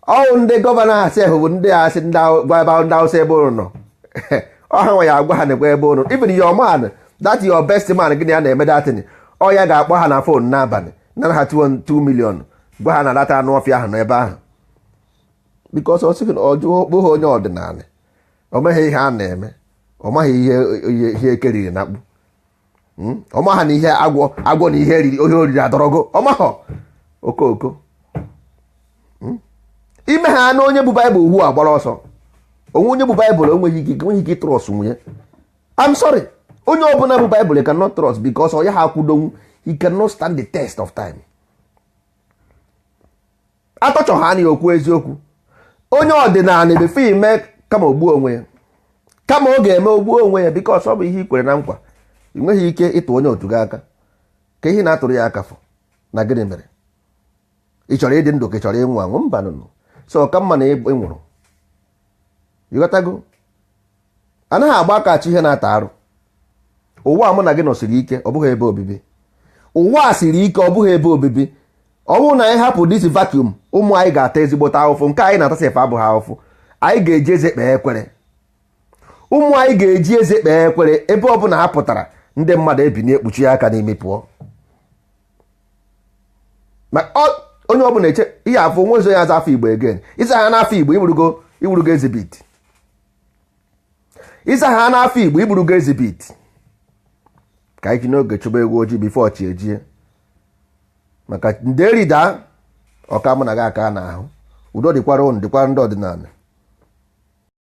ọwụ ndị gọvanọ ha sị bụ ndị asị gwa ebe ndị Hausa ebe ụnụ nọ. Ọha nwe ya agwa ha na-ekwe ebe ụnụ, even your man, that your best man, gịnị ya na-eme datin, ọ ya ga-akpọ ha na fon n'abalị nara ha 2 million, gwa ha na data anụ ọfịa ahụ n'ebe ahụ, because ọ sịghị na ọ bụghị onye ọdịnala, ọ meghị ihe a na-eme, ọ maghị ihe ekeriri na akpụ, ọ maha na ihe agwọ na ihe oriri adọrọgo, ọ mahọ okoko. Ime ha na onye bụ Baịbụl ugbu a gbara ọsọ, onye bụ Baịbụl enweghị ike trọst nwunye. I'm sorry, onye ọbụla bụ Baịbụl you cannot trust, because ọ ya ha akwụdonwu, he cannot stand the test of time. Atọchọ ha na okwu eziokwu, onye ọdịnala befe ime kama ogbuo onwe ya, kama ọ ga-eme ogbuo onwe ya, because ọ bụ ihe i kwere na nkwa. Ị nweghị ike ịtụ onye otu gị aka, ka ihe na-atụrụ ya aka fọ na gịnị mere? Ị chọrọ ịdị ndụ ka ị chọrọ ịnwụ anwụ? Mba nụnụ. So ka mma na ị nwụrụ, ịghọtago? Anaghị agba aka achị ihe na-ata arụ. Ụwa mụ na gị nọsiri ike, ọ bụghị ebe obibi. Ụwa siri ike, ọ bụghị ebe obibi. ọ bụrụ na anyị hapụ dis vacuum, ụmụ anyị ga-ata ezigbote ahụfụ. Nke anyị na-ata sef abụghị ahụfụ. Anyị ga-eji eze kpee ekwere. Ụmụ anyị ga-eji eze kpee ekwere. Ebe ọ bụla ha pụtara, ndị mmadụ ebini ekpuchi aka n'imi pụọ. Ma onye ọbụla eche ihe afọ nwezo ya aza afọ Igbo again. Ịza ha n'afọ Igbo iburugo ezibit. Ịza ha n'afọ Igbo iburugo ezibit. Ka anyị ji n'oge chụba egwu ojii bifo chi ejie. Maka nde rida ọka mụ na gị aka n'ahụ. Udo dịkwara ụnụ, dịkwara ndị ọdịnala.